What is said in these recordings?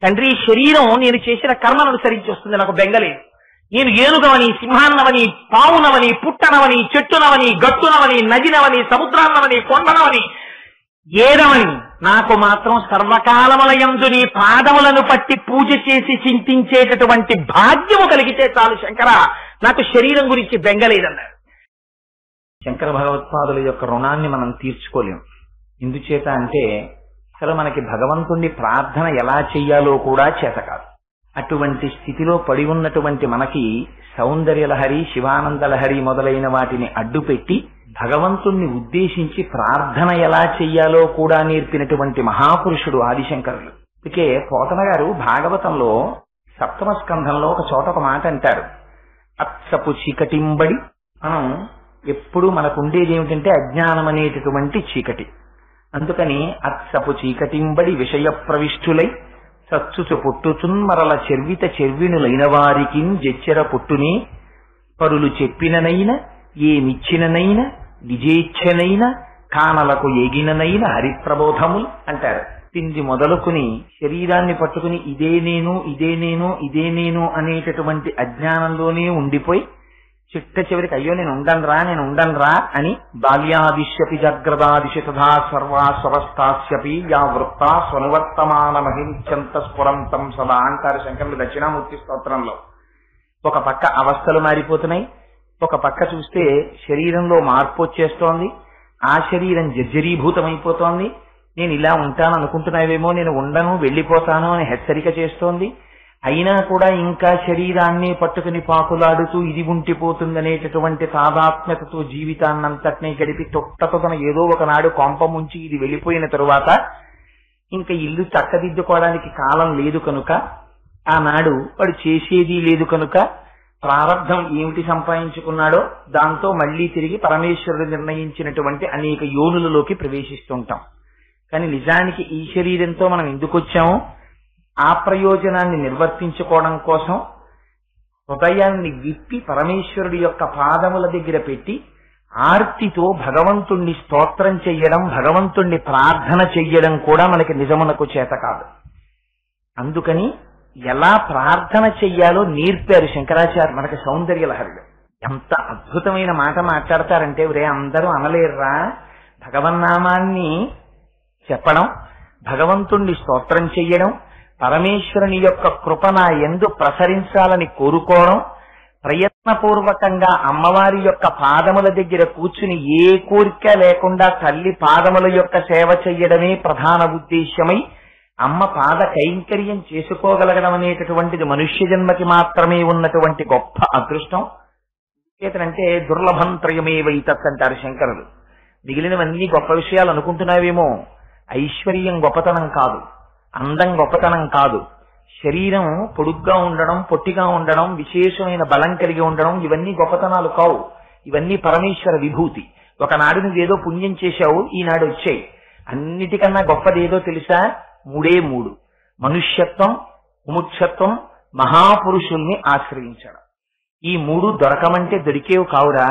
తండ్రి శరీరం నేను చేసిన కర్మను అనుసరించి వస్తుంది, నాకు బెంగలేదు. నేను ఏనుగవని, సింహాన్నవని, పావునవని, పుట్టనవని, చెట్టునవని, గట్టునవని, నదినవని, సముద్రాన్నవని, కొండనవని, ఏదవని, నాకు మాత్రం సర్వకాలములయందు నీ పాదములను పట్టి పూజ చేసి చింతించేటటువంటి భాగ్యము కలిగితే చాలు శంకర, నాకు శరీరం గురించి బెంగలేదన్నారు. శంకర భగవత్పాదుల యొక్క రుణాన్ని మనం తీర్చుకోలేం. ఎందుచేత అంటే అసలు మనకి భగవంతుణ్ణి ప్రార్థన ఎలా చెయ్యాలో కూడా చేత కాదు. అటువంటి స్థితిలో పడి ఉన్నటువంటి మనకి సౌందర్యలహరి, శివానందలహరి మొదలైన వాటిని అడ్డుపెట్టి భగవంతుణ్ణి ఉద్దేశించి ప్రార్థన ఎలా చెయ్యాలో కూడా నేర్పినటువంటి మహాపురుషుడు ఆదిశంకరులు. అందుకే పోతన గారు భాగవతంలో 7వ స్కంధంలో ఒక చోట ఒక మాట అంటారు, అత్సపు చీకటింబడి. మనం ఎప్పుడు మనకు ఉండేది ఏమిటంటే అజ్ఞానం అనేటటువంటి చీకటి. అందుకని అత్సపు చీకటింబడి విషయ ప్రవిష్టులై సచ్చుచు పొట్టుచున్ మరల చెర్విత చెర్వినులైన వారికి జెచ్చెర పొట్టుని పరులు చెప్పిననైన ఏమిచ్చిననైన నిజేచ్ఛనైన కానలకు ఏగిననైన హరిప్రబోధములు అంటారు. తిండి మొదలుకుని శరీరాన్ని పట్టుకుని ఇదే నేను ఇదే నేను ఇదే నేను అనేటటువంటి అజ్ఞానంలోనే ఉండిపోయి చిట్ట చివరికి అయ్యో నేను ఉండన్రా అని బాల్యాదిశ్యపి జాగ్రత్తాదిశ తథా సర్వాస్వరస్తాస్యపి యా వృత్త స్వనువర్తమాన మహించంత స్ఫురంతం సదా అంటారు శంకరులు దక్షిణామూర్తి స్తోత్రంలో. ఒక పక్క అవస్థలు మారిపోతున్నాయి, ఒక పక్క చూస్తే శరీరంలో మార్పు వచ్చేస్తోంది, ఆ శరీరం జర్జరీభూతమైపోతోంది. నేను ఇలా ఉంటాను అనుకుంటున్నావేమో, నేను ఉండను వెళ్ళిపోతాను అని హెచ్చరిక చేస్తోంది. అయినా కూడా ఇంకా శరీరాన్ని పట్టుకుని పాకులాడుతూ ఇది ఉంటిపోతుందనేటటువంటి తాదాత్మ్యతతో జీవితాన్నంతటినీ గడిపి తొట్టతొన ఏదో ఒకనాడు కొంప ముంచి ఇది వెళ్ళిపోయిన తరువాత ఇంకా ఇల్లు చక్కదిద్దుకోవడానికి కాలం లేదు కనుక, ఆనాడు వాడు చేసేది లేదు కనుక ప్రారంధం ఏమిటి సంపాదించుకున్నాడో దాంతో మళ్లీ తిరిగి పరమేశ్వరుడు నిర్ణయించినటువంటి అనేక యోనులలోకి ప్రవేశిస్తుంటాం. కానీ నిజానికి ఈ శరీరంతో మనం ఎందుకు వచ్చామో ఆ ప్రయోజనాన్ని నిర్వర్తించుకోవడం కోసం హృదయాన్ని విప్పి పరమేశ్వరుడి యొక్క పాదముల దగ్గర పెట్టి ఆర్తితో భగవంతుణ్ణి స్తోత్రం చెయ్యడం, భగవంతుణ్ణి ప్రార్థన చెయ్యడం కూడా మనకి నిజమునకు చేత కాదు. అందుకని ఎలా ప్రార్థన చెయ్యాలో నేర్పారు శంకరాచార్య మనకి సౌందర్యలహరిలో. ఎంత అద్భుతమైన మాట మాట్లాడతారంటే, ఒరే అందరూ అనలేర్రా, భగవన్నామాన్ని చెప్పడం, భగవంతుణ్ణి స్తోత్రం చెయ్యడం, పరమేశ్వరుని యొక్క కృప నా యందు ప్రసరించాలని కోరుకోవడం, ప్రయత్నపూర్వకంగా అమ్మవారి యొక్క పాదముల దగ్గర కూర్చుని ఏ కోరిక లేకుండా తల్లి పాదముల యొక్క సేవ చెయ్యడమే ప్రధాన ఉద్దేశ్యమై అమ్మ పాద కైంకర్యం చేసుకోగలగడం అనేటటువంటిది మనుష్య జన్మకి మాత్రమే ఉన్నటువంటి గొప్ప అదృష్టం. చేతనంటే దుర్లభం త్రయమేవైతత్ అంటారు శంకరులు. మిగిలినవన్నీ గొప్ప విషయాలు అనుకుంటున్నావేమో, ఐశ్వర్యం గొప్పతనం కాదు, అందం గొప్పతనం కాదు, శరీరం పొడుగ్గా ఉండడం, పొట్టిగా ఉండడం, విశేషమైన బలం కలిగి ఉండడం, ఇవన్నీ గొప్పతనాలు కావు. ఇవన్నీ పరమేశ్వర విభూతి. ఒకనాడు నువ్వేదో పుణ్యం చేశావు, ఈనాడు వచ్చాయి. అన్నిటికన్నా గొప్పదేదో తెలుసా? 3 మనుష్యత్వం, ముముక్షత్వం, మహాపురుషుల్ని ఆశ్రయించడం. ఈ 3 దొరకమంటే దొరికేవు కావురా.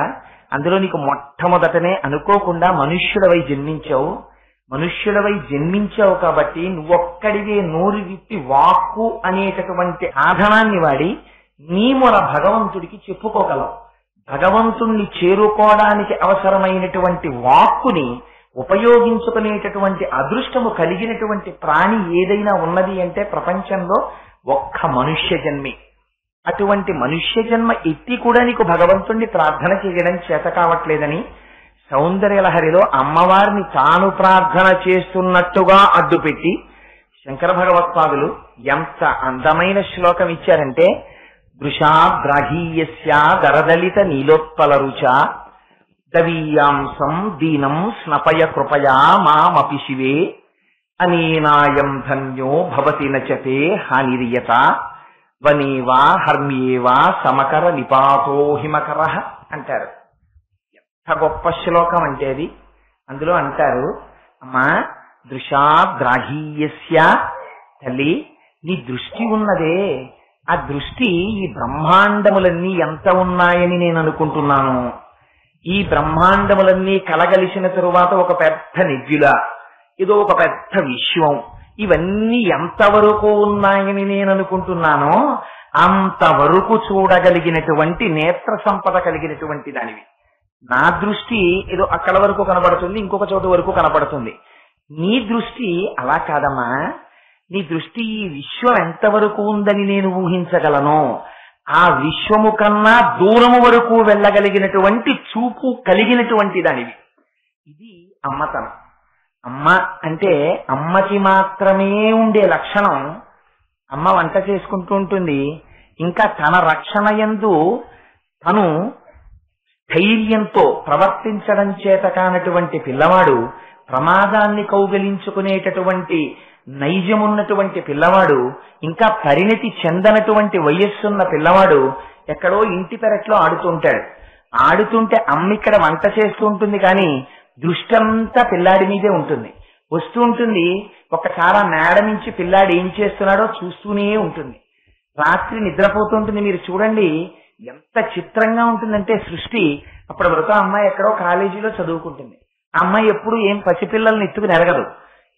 అందులో నీకు మొట్టమొదటనే అనుకోకుండా మనుష్యుడవై జన్మించావు. మనుష్యులవై జన్మించావు కాబట్టి నువ్వొక్కడివే నోరు విప్పి వాక్కు అనేటటువంటి సాధనాన్ని వాడి నీ మొర భగవంతుడికి చెప్పుకోగలవు. భగవంతుణ్ణి చేరుకోవడానికి అవసరమైనటువంటి వాక్కుని ఉపయోగించుకునేటటువంటి అదృష్టము కలిగినటువంటి ప్రాణి ఏదైనా ఉన్నది అంటే ప్రపంచంలో ఒక్క మనుష్య జన్మే. అటువంటి మనుష్య జన్మ ఎత్తి కూడా నీకు భగవంతుణ్ణి ప్రార్థన చేయడం చేత కావట్లేదని సౌందర్యలహరిలో అమ్మవారిని తాను ప్రార్థన చేస్తున్నట్టుగా అడ్డుపెట్టి శంకర భగవత్పాదులు ఎంత అందమైన శ్లోకం ఇచ్చారంటే, దృశాద్రాహీయస్య దరదలిత నీలోత్పల రుచ దవీయాంసం దీనం స్నపయ కృపయా మామపి శివే అనేనాయం ధన్యో భవతి నచతే హానిరియత వనేవా హర్మ్యేవా సమకర నిపాతో హిమకర అంటారు. ఎంత గొప్ప శ్లోకం అంటే అది. అందులో అంటారు, అమ్మా దృశాద్రాహీయస్య, తల్లి నీ దృష్టి ఉన్నదే, ఆ దృష్టి ఈ బ్రహ్మాండములన్నీ ఎంత ఉన్నాయని నేను అనుకుంటున్నాను. ఈ బ్రహ్మాండములన్నీ కలగలిసిన తరువాత ఒక పెద్ద నెగ్గులా, ఏదో ఒక పెద్ద విశ్వం, ఇవన్నీ ఎంతవరకు ఉన్నాయని నేను అనుకుంటున్నానో అంతవరకు చూడగలిగినటువంటి నేత్ర సంపద కలిగినటువంటి దానివి. నా దృష్టి ఏదో అక్కడ వరకు కనబడుతుంది, ఇంకొక చోటు వరకు కనబడుతుంది. నీ దృష్టి అలా కాదమ్మా. నీ దృష్టి ఈ విశ్వం ఎంతవరకు ఉందని నేను ఊహించగలను, ఆ విశ్వము కన్నా దూరము వరకు వెళ్ళగలిగినటువంటి చూపు కలిగినటువంటి దానివి. ఇది అమ్మతనం. అమ్మ అంటే అమ్మకి మాత్రమే ఉండే లక్షణం. అమ్మ వంట చేసుకుంటూ ఉంటుంది, ఇంకా తన రక్షణ యందు తను ధైర్యంతో ప్రవర్తించడం చేత కానటువంటి పిల్లవాడు, ప్రమాదాన్ని కౌగలించుకునేటటువంటి నైజమున్నటువంటి పిల్లవాడు, ఇంకా పరిణతి చెందనటువంటి వయస్సున్న పిల్లవాడు ఎక్కడో ఇంటి పెరట్లో ఆడుతుంటాడు. ఆడుతుంటే అమ్మ ఇక్కడ వంట చేస్తూ ఉంటుంది, కానీ దృష్టి అంతా పిల్లాడి మీదే ఉంటుంది. వస్తూ ఉంటుంది, ఒకసారి ఆ మేడ నుంచి పిల్లాడు ఏం చేస్తున్నాడో చూస్తూనే ఉంటుంది. రాత్రి నిద్రపోతుంటుంది. మీరు చూడండి ఎంత చిత్రంగా ఉంటుందంటే సృష్టి. అప్పటి వరకు అమ్మాయి ఎక్కడో కాలేజీలో చదువుకుంటుంది. ఆ అమ్మాయి ఎప్పుడు ఏం పసిపిల్లల్ని ఎత్తుకుని ఎరగదు.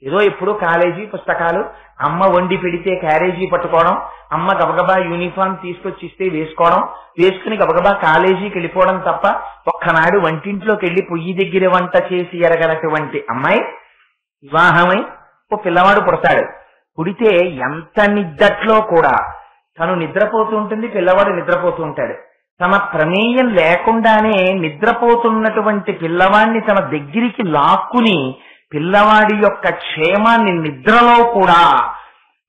ఏదో ఎప్పుడు కాలేజీ పుస్తకాలు, అమ్మ వండి పెడితే క్యారేజీ పట్టుకోవడం, అమ్మ గబగబా యూనిఫామ్ తీసుకొచ్చి ఇస్తే వేసుకోవడం, వేసుకుని గబగబా కాలేజీకి వెళ్ళిపోవడం తప్ప ఒక్కనాడు వంటింట్లోకి వెళ్లి పొయ్యి దగ్గర వంట చేసి ఎరగనటువంటి అమ్మాయి వివాహమై ఓ పిల్లవాడు పుడతాడు. పుడితే ఎంత నిద్దట్లో కూడా తను నిద్రపోతూ ఉంటుంది, పిల్లవాడు నిద్రపోతూ ఉంటాడు. తమ ప్రమేయం లేకుండానే నిద్రపోతున్నటువంటి పిల్లవాడిని తన దగ్గరికి లాక్కుని పిల్లవాడి యొక్క క్షేమాన్ని నిద్రలో కూడా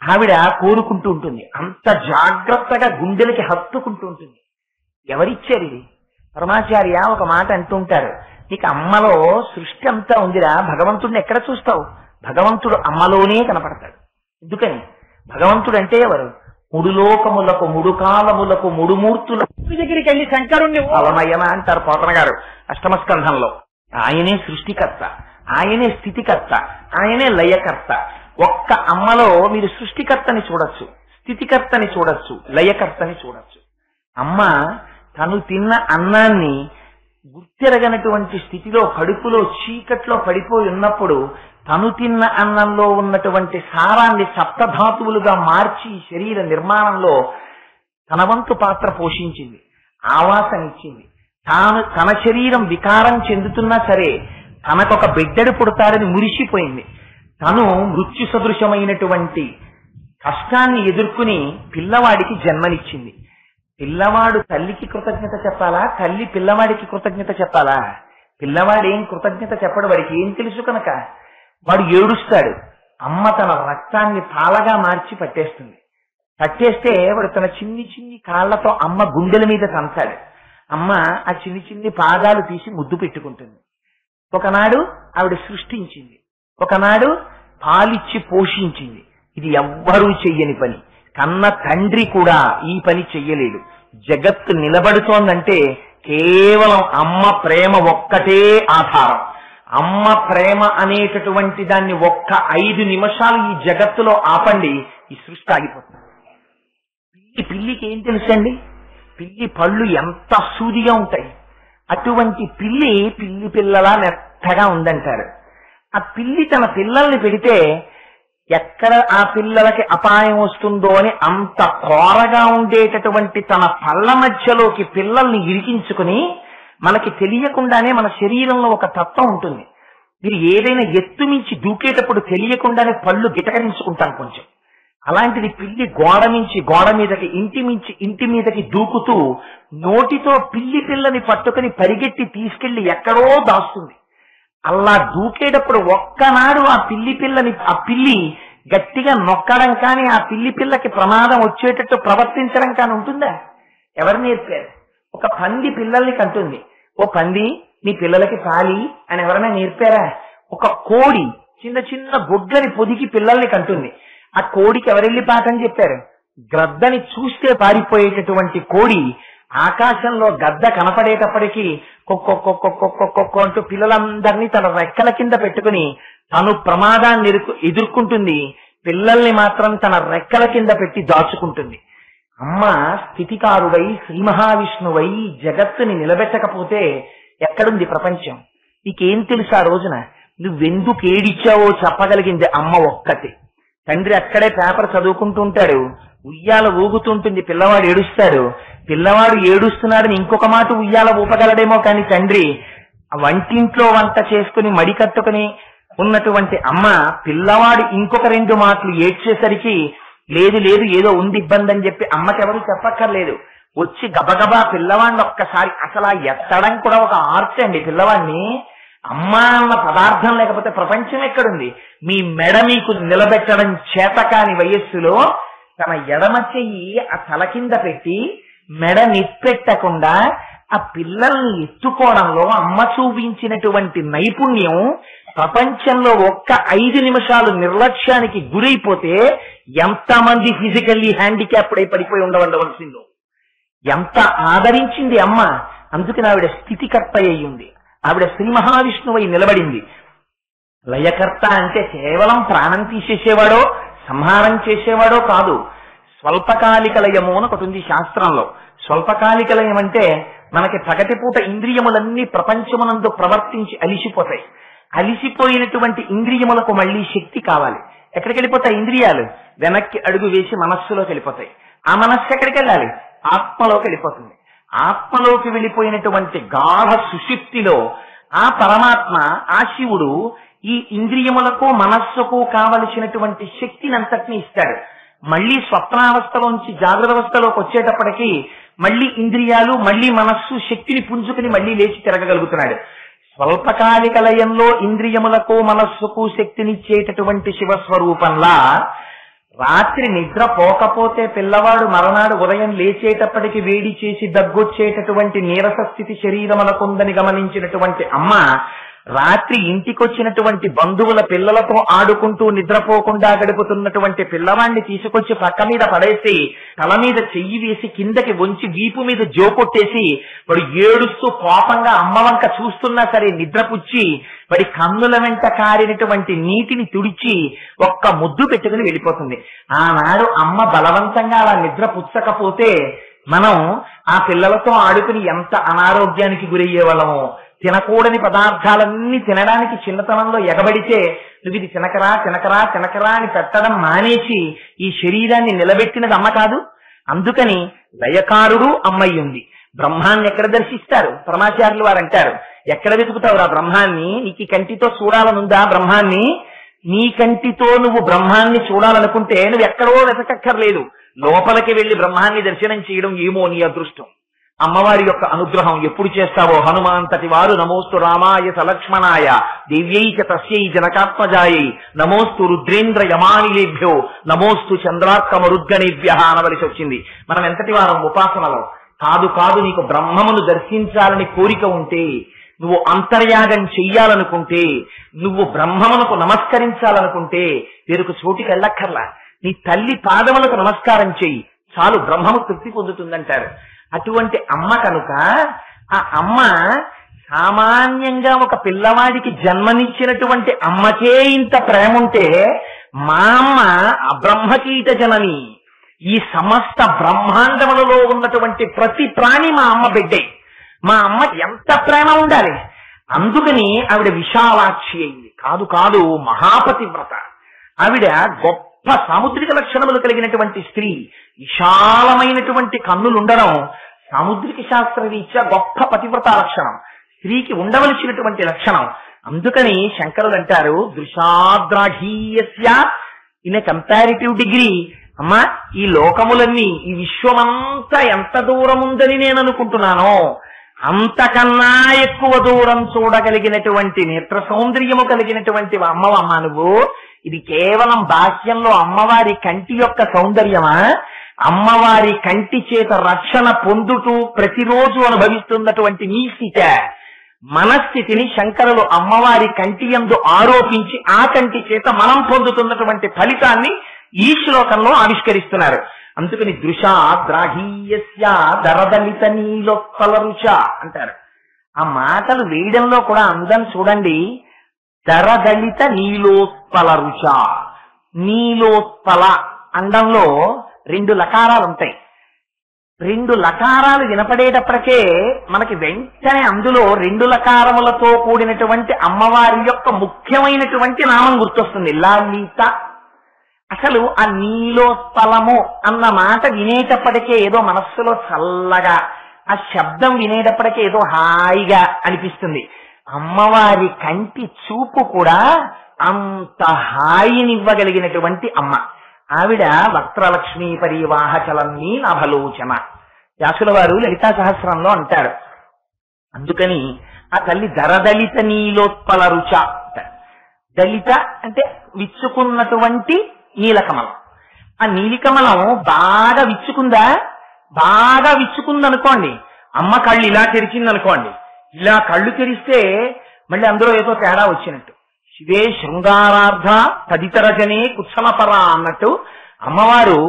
ఆవిడ కోరుకుంటూ ఉంటుంది. అంత జాగ్రత్తగా గుండెలకి హత్తుకుంటూ ఉంటుంది. ఎవరిచ్చారు ఇది? పరమాచార్య ఒక మాట అంటుంటారు, నీకు అమ్మలో సృష్టి అంతా ఉందిరా, భగవంతుడిని ఎక్కడ చూస్తావు? భగవంతుడు అమ్మలోనే కనపడతాడు. ఎందుకని? భగవంతుడు అంటే ఎవరు? మూడు లోకములకు, మూడు కాలములకు, మూడు మూర్తులకు దగ్గరికి వెళ్ళి శంకరుణ్ణి అవమయమ అంటారు పోతన గారు అష్టమ స్కంధంలో. ఆయనే సృష్టికర్త, ఆయనే స్థితికర్త, ఆయనే లయకర్త. ఒక్క అమ్మలో మీరు సృష్టికర్తని చూడొచ్చు, స్థితికర్తని చూడొచ్చు, లయకర్తని చూడొచ్చు. అమ్మ తను తిన్న అన్నాన్ని గుర్తెరగనటువంటి స్థితిలో కడుపులో చీకట్లో పడిపోయి ఉన్నప్పుడు తను తిన్న అన్నంలో ఉన్నటువంటి సారాన్ని సప్తధాతువులుగా మార్చి శరీర నిర్మాణంలో తన వంతు పాత్ర పోషించింది, ఆవాసనిచ్చింది. తన శరీరం వికారం చెందుతున్నా సరే తనకొక బిడ్డడు పుడతాడని మురిసిపోయింది. తను మృత్యు సదృశమైనటువంటి కష్టాన్ని ఎదుర్కొని పిల్లవాడికి జన్మనిచ్చింది. పిల్లవాడు తల్లికి కృతజ్ఞత చెప్పాలా, తల్లి పిల్లవాడికి కృతజ్ఞత చెప్పాలా? పిల్లవాడేం కృతజ్ఞత చెప్పడు, వాడికి ఏం తెలుసు కనుక వాడు ఏడుస్తాడు. అమ్మ తన రక్తాన్ని పాలగా మార్చి పట్టేస్తుంది. పట్టేస్తే వాడు తన చిన్ని చిన్ని కాళ్లతో అమ్మ గుండెల మీద తంతాడు. అమ్మ ఆ చిన్ని చిన్ని పాదాలు తీసి ముద్దు పెట్టుకుంటుంది. ఒకనాడు ఆవిడ సృష్టించింది, ఒకనాడు పాలిచ్చి పోషించింది. ఇది ఎవ్వరూ చెయ్యని పని. కన్న తండ్రి కూడా ఈ పని చెయ్యలేడు. జగత్తు నిలబడుతోందంటే కేవలం అమ్మ ప్రేమ ఒక్కటే ఆధారం. అమ్మ ప్రేమ అనేటటువంటి దాన్ని ఒక్క 5 నిమిషాలు ఈ జగత్తులో ఆపండి, ఈ సృష్టి ఆగిపోతుంది. పిల్లికి ఏం తెలుసండి? పిల్లి పళ్ళు ఎంత సూదిగా ఉంటాయి. అటువంటి పిల్లి పిల్లలా మెత్తగా ఉందంటారు. ఆ పిల్లి తన పిల్లల్ని పెడితే ఎక్కడ ఆ పిల్లలకి అపాయం వస్తుందో అని అంత కోరగా ఉండేటటువంటి తన పళ్ళ మధ్యలోకి పిల్లల్ని ఇరికించుకుని, మనకి తెలియకుండానే మన శరీరంలో ఒక తత్వం ఉంటుంది. మీరు ఏదైనా ఎత్తు మించి దూకేటప్పుడు తెలియకుండానే పళ్ళు గిటకరించుకుంటాం కొంచెం. అలాంటిది పిల్లి గోడ నుంచి గోడ మీదకి, ఇంటి మించి ఇంటి మీదకి దూకుతూ నోటితో పిల్లి పిల్లని పట్టుకుని పరిగెట్టి తీసుకెళ్లి ఎక్కడో దాస్తుంది. అలా దూకేటప్పుడు ఒక్కనాడు ఆ పిల్లి గట్టిగా నొక్కడం కానీ, ఆ పిల్లి పిల్లకి ప్రమాదం వచ్చేటట్టు ప్రవర్తించడం కానీ ఉంటుందా? ఎవరు నేర్పారు? ఒక పంది పిల్లల్ని కంటుంది. ఓ పంది, నీ పిల్లలకి పాలి అని ఎవరైనా నేర్పారా? ఒక కోడి చిన్న చిన్న గుడ్లని పొదిగి పిల్లల్ని కంటుంది. ఆ కోడికి ఎవరెళ్ళి పాఠం చెప్పారు? గ్రద్దని చూస్తే పారిపోయేటటువంటి కోడి ఆకాశంలో గద్ద కనపడేటప్పటికీ కొక్కొక్కొక్కొక్కొక్కొక్కొ అంటూ పిల్లలందరినీ తన రెక్కల కింద పెట్టుకుని తను ప్రమాదాన్ని ఎదుర్కొంటుంది. పిల్లల్ని మాత్రం తన రెక్కల కింద పెట్టి దాచుకుంటుంది. అమ్మ స్థితికారుడై శ్రీ మహావిష్ణువై జగత్తుని నిలబెట్టకపోతే ఎక్కడుంది ప్రపంచం? నీకేం తెలుసు? ఆ రోజున నువ్వెందుకు ఏడిచ్చావో చెప్పగలిగింది అమ్మ ఒక్కతే. తండ్రి అక్కడే పేపర్ చదువుకుంటూ ఉంటాడు, ఉయ్యాల ఊగుతుంటుంది, పిల్లవాడు ఏడుస్తాడు. పిల్లవాడు ఏడుస్తున్నాడని ఇంకొక మాట ఉయ్యాల ఊపగలడేమో కానీ తండ్రి వంటింట్లో వంట చేసుకుని మడి కట్టుకుని ఉన్నటువంటి అమ్మ పిల్లవాడు ఇంకొక 2 మాటలు ఏడ్చేసరికి లేదు లేదు ఏదో ఉంది ఇబ్బంది అని చెప్పి అమ్మకెవరు చెప్పక్కర్లేదు, వచ్చి గబగబా పిల్లవాడిని ఒక్కసారి అసలు ఎత్తడం కూడా ఒక ఆర్ట్ అండి. పిల్లవాడిని అమ్మ అన్న పదార్థం లేకపోతే ప్రపంచం ఎక్కడుంది? మీ మెడ మీకు నిలబెట్టడం చేతకాని వయస్సులో తన ఎడమ చెయ్యి ఆ తల కింద పెట్టి మెడ నిప్పెట్టకుండా ఆ పిల్లల్ని ఎత్తుకోవడంలో అమ్మ చూపించినటువంటి నైపుణ్యం ప్రపంచంలో ఒక్క 5 నిమిషాలు నిర్లక్ష్యానికి గురైపోతే ఎంతమంది ఫిజికల్లీ హ్యాండిక్యాప్డ్ అయి పడిపోయి ఉండవలసిందో. ఎంత ఆదరించింది అమ్మ. అందుకని ఆవిడ స్థితికర్త అయ్యింది, ఆవిడ శ్రీ మహావిష్ణువై నిలబడింది. లయకర్త అంటే కేవలం ప్రాణం తీసేసేవాడో సంహారం చేసేవాడో కాదు. స్వల్పకాలిక లయము అని ఒకటి ఉంది శాస్త్రంలో. స్వల్పకాలిక లయం అంటే మనకి పగటిపూట ఇంద్రియములన్నీ ప్రపంచమునందు ప్రవర్తించి అలిసిపోతాయి. అలిసిపోయినటువంటి ఇంద్రియములకు మళ్ళీ శక్తి కావాలి. ఎక్కడికి వెళ్ళిపోతాయి ఇంద్రియాలు? వెనక్కి అడుగు వేసి మనస్సులోకి వెళ్ళిపోతాయి. ఆ మనస్సు ఎక్కడికి వెళ్ళాలి? ఆత్మలోకి వెళ్ళిపోతుంది. ఆత్మలోకి వెళ్ళిపోయినటువంటి గాఢ సుషుప్తిలో ఆ పరమాత్మ, ఆ శివుడు ఈ ఇంద్రియములకు మనస్సుకు కావలసినటువంటి శక్తిని అంతటినీ ఇస్తాడు. మళ్ళీ స్వప్నావస్థలోంచి జాగ్రత్త అవస్థలోకి వచ్చేటప్పటికి మళ్ళీ ఇంద్రియాలు, మళ్ళీ మనస్సు శక్తిని పుంజుకుని మళ్ళీ లేచి తిరగగలుగుతున్నాడు. స్వల్పకాలిక లయంలో ఇంద్రియములకు మనస్సుకు శక్తినిచ్చేటటువంటి శివస్వరూపంలా రాత్రి నిద్ర పోకపోతే పిల్లవాడు మరనాడు ఉదయం లేచేటప్పటికి వేడి చేసి దగ్గొచ్చేటటువంటి నీరస స్థితి శరీరములకుందని గమనించినటువంటి అమ్మ రాత్రి ఇంటికొచ్చినటువంటి బంధువుల పిల్లలతో ఆడుకుంటూ నిద్రపోకుండా గడుపుతున్నటువంటి పిల్లవాడిని తీసుకొచ్చి పక్క మీద పడేసి తల మీద చెయ్యి వేసి కిందకి వంచి వీపు మీద జోకొట్టేసి వాడు ఏడుస్తూ కోపంగా అమ్మ వంక చూస్తున్నా సరే నిద్రపుచ్చి వాడి కన్నుల వెంట కారినటువంటి నీటిని తుడిచి ఒక్క ముద్దు పెట్టుకుని వెళ్ళిపోతుంది. ఆనాడు అమ్మ బలవంతంగా అలా నిద్ర పుచ్చకపోతే మనం ఆ పిల్లలతో ఆడుకుని ఎంత అనారోగ్యానికి గురయ్యేవాళ్ళము. తినకూడని పదార్థాలన్నీ తినడానికి చిన్నతనంలో ఎగబడితే నువ్వు ఇది తినకరా తినకరా తినకరా అని పెట్టడం మానేసి ఈ శరీరాన్ని నిలబెట్టినది అమ్మ కాదు. అందుకని దయకారుడు అమ్మయ్యుంది. బ్రహ్మాన్ని ఎక్కడ దర్శిస్తారు? పరమాచార్యులు వారు అంటారు, ఎక్కడ వెతుకుతావురా బ్రహ్మాన్ని? నీకు కంటితో చూడాలనుందా బ్రహ్మాన్ని? నీ కంటితో నువ్వు బ్రహ్మాన్ని చూడాలనుకుంటే నువ్వు ఎక్కడో వెతకక్కర్లేదు, లోపలికి వెళ్లి బ్రహ్మాన్ని దర్శనం చేయడం ఏమో నీ అదృష్టం. అమ్మవారి యొక్క అనుగ్రహం ఎప్పుడు చేస్తావో హనుమాంతటి వారు నమోస్తు రామాయ సలక్ష్మణాయ దివ్యైక తస్యై జనకాత్మజాయై నమోస్తు రుద్రేంద్ర యమానిలేభ్యో నమోస్తు చంద్రార్కమరుద్గణేభ్య అనవలసి వచ్చింది. మనం ఎంతటి వారం ఉపాసనలో కాదు కాదు నీకు బ్రహ్మమును దర్శించాలని కోరిక ఉంటే, నువ్వు అంతర్యాగం చెయ్యాలనుకుంటే, నువ్వు బ్రహ్మమునకు నమస్కరించాలనుకుంటే వేరొక చోటికి వెళ్ళక్కర్లా, నీ తల్లి పాదములకు నమస్కారం చెయ్యి చాలు, బ్రహ్మము తృప్తి పొందుతుందంటారు. అటువంటి అమ్మ కనుక ఆ అమ్మ సామాన్యంగా ఒక పిల్లవాడికి జన్మనిచ్చినటువంటి అమ్మకే ఇంత ప్రేమ ఉంటే మా అమ్మ అబ్రహ్మకీట జనని. ఈ సమస్త బ్రహ్మాండములలో ఉన్నటువంటి ప్రతి ప్రాణి మా అమ్మ బిడ్డే. మా అమ్మ ఎంత ప్రేమ ఉండాలి. అందుకని ఆవిడ విశాలాక్షి అయింది. కాదు కాదు మహాపతివ్రత. ఆవిడ గొప్ప సాముద్రిక లక్షణములు కలిగినటువంటి స్త్రీ. విశాలమైనటువంటి కన్నులుండడం సాముద్రిక శాస్త్రరీత్యా గొప్ప పతివ్రత లక్షణం, స్త్రీకి ఉండవలసినటువంటి లక్షణం. అందుకని శంకరులు అంటారు దృశాద్రాఘీయస్య ఇన్ ఎ కంపారిటివ్ డిగ్రీ. అమ్మా ఈ లోకములన్నీ ఈ విశ్వమంతా ఎంత దూరం ఉందని నేను అనుకుంటున్నానో అంతకన్నా ఎక్కువ దూరం చూడగలిగినటువంటి నేత్ర సౌందర్యము కలిగినటువంటి అమ్మవమ్మ నువ్వు. ఇది కేవలం బాహ్యంలో అమ్మవారి కంటి యొక్క సౌందర్యమా? అమ్మవారి కంటి చేత రక్షణ పొందుతూ ప్రతిరోజు అనుభవిస్తున్నటువంటి నీ స్థితి, మనస్థితిని శంకరులు అమ్మవారి కంటి యందు ఆరోపించి ఆ కంటి చేత మనం పొందుతున్నటువంటి ఫలితాన్ని ఈ శ్లోకంలో ఆవిష్కరిస్తున్నారు. అందుకని దృశాద్రాఘీయస్య దరదలిత నీలోత్పలరుచ అంటారు. ఆ మాటలు వేయడంలో కూడా అందం చూడండి. దరదలిత నీలోత్పలరుచ, నీలోత్పల అండంలో 2 లకారాలు ఉంటాయి. 2 లకారాలు వినపడేటప్పటికే మనకి వెంటనే అందులో 2 లకారములతో కూడినటువంటి అమ్మవారి యొక్క ముఖ్యమైనటువంటి నామం గుర్తొస్తుంది, లలిత. అసలు ఆ నీలోత్పలము అన్న మాట వినేటప్పటికే ఏదో మనస్సులో చల్లగా, ఆ శబ్దం వినేటప్పటికే ఏదో హాయిగా అనిపిస్తుంది. అమ్మవారి కంటి చూపు కూడా అంత హాయినివ్వగలిగినటువంటి అమ్మ. ఆవిడ వక్త్రలక్ష్మీ పరివాహ చలన్నీ నభలోచన. వ్యాసుల వారు లలితా సహస్రంలో అంటారు. అందుకని ఆ తల్లి దరదలిత నీలోత్పల రుచ. దళిత అంటే విచ్చుకున్నటువంటి నీలకమలం. ఆ నీలికమలం బాగా విచ్చుకుందా, బాగా విచ్చుకుందనుకోండి, అమ్మ కళ్ళు ఇలా తెరిచిందనుకోండి, ఇలా కళ్ళు తెరిస్తే మళ్ళీ అందులో ఏదో తేడా వచ్చినట్టు. శివే శృంగారార్థ తదితరజనే కుత్సమపర అన్నట్టు అమ్మవారు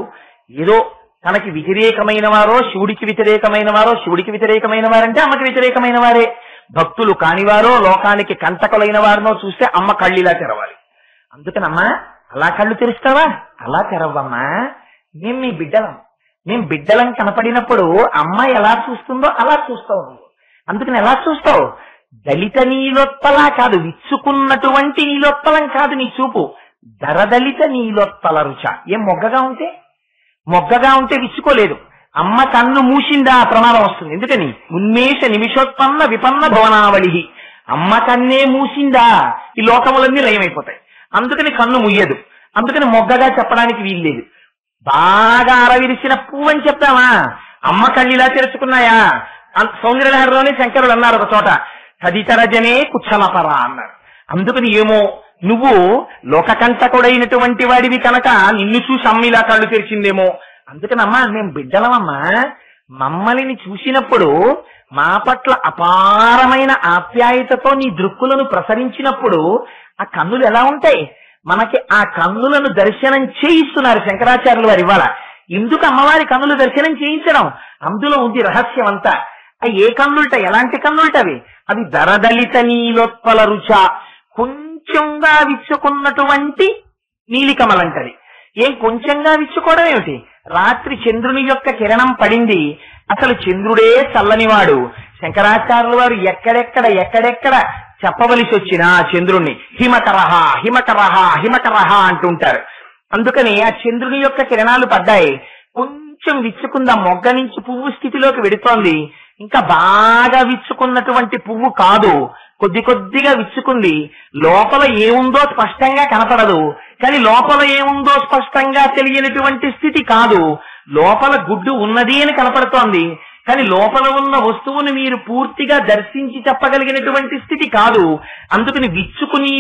ఏదో తనకి వ్యతిరేకమైన వారో శివుడికి వ్యతిరేకమైన వారో, శివుడికి వ్యతిరేకమైన వారంటే అమ్మకి వ్యతిరేకమైన వారే, భక్తులు కానివారో లోకానికి కంటకులైన వారినో చూస్తే అమ్మ కళ్ళు ఇలా తెరవాలి. అందుకనమ్మా అలా కళ్ళు తెరుస్తావా, అలా తెరవమ్మా, మేము మీ బిడ్డలం, మేము బిడ్డలం కనపడినప్పుడు అమ్మ ఎలా చూస్తుందో అలా చూస్తావు నువ్వు. అందుకని ఎలా చూస్తావు? దళిత నీలోత్పల కాదు, విచ్చుకున్నటువంటి నీలోత్పలం కాదు నీ చూపు, దరదలిత నీలోత్పల రుచ. ఏం మొగ్గగా ఉంటే విచ్చుకోలేదు. అమ్మ కన్ను మూసిందా ప్రమాదం వస్తుంది. ఎందుకని? ఉన్మేష నిమిషోత్పన్న విపన్న భవనావళి. అమ్మ కన్నే మూసిందా ఈ లోకములన్నీ లయమైపోతాయి. అందుకని కన్ను ముయ్యదు. అందుకని మొగ్గగా చెప్పడానికి వీల్లేదు. బాగా అరవిరిసిన పువ్వు అని చెప్తామా? అమ్మ కళ్ళు ఇలా తెరుచుకున్నాయా? సౌందర్యలహరిలోనే శంకరుడు అన్నారు ఒక చోట, తదితరజనే కుచ్చలపర అన్నారు. అందుకని ఏమో నువ్వు లోకకంటకుడైనటువంటి వాడివి కనుక నిన్ను చూసి అమ్మ ఇలా కళ్ళు తెరిచిందేమో. అందుకనమ్మా మేము బిడ్డలమమ్మా, మమ్మల్ని చూసినప్పుడు మా పట్ల అపారమైన ఆప్యాయతతో నీ దృక్కులను ప్రసరించినప్పుడు ఆ కన్నులు ఎలా ఉంటాయి? మనకి ఆ కన్నులను దర్శనం చేయిస్తున్నారు శంకరాచార్యులు వారు ఇవాళ. ఎందుకు అమ్మవారి కన్నులు దర్శనం చేయించడం? అందులో ఉంది రహస్యం అంతా. ఏ కన్నులట, ఎలాంటి కన్నులటవి? అవి దరదలిత నీలోత్పల రుచ, కొంచెంగా విచ్చుకున్నటువంటి నీలికమలంటది. ఏం కొంచెంగా విచ్చుకోవడం ఏమిటి? రాత్రి చంద్రుని యొక్క కిరణం పడింది, అసలు చంద్రుడే చల్లనివాడు. శంకరాచార్యుల వారు ఎక్కడెక్కడ చెప్పవలసి వచ్చినా చంద్రుణ్ణి హిమకరహ హిమకరహ హిమకరహ అంటుంటారు. అందుకని ఆ చంద్రుని యొక్క కిరణాలు పడ్డాయి, కొంచెం విచ్చుకుందా, మొగ్గ నుంచి పువ్వు స్థితిలోకి వెడుతోంది. ఇంకా బాగా విచ్చుకున్నటువంటి పువ్వు కాదు, కొద్దిగా విచ్చుకుంది. లోపల ఏముందో స్పష్టంగా కనపడదు, కానీ లోపల ఏముందో స్పష్టంగా తెలియనటువంటి స్థితి కాదు. లోపల గుడ్డు ఉన్నది అని కనపడుతోంది, కానీ లోపల ఉన్న వస్తువును మీరు పూర్తిగా దర్శించి చెప్పగలిగినటువంటి స్థితి కాదు. అందుకని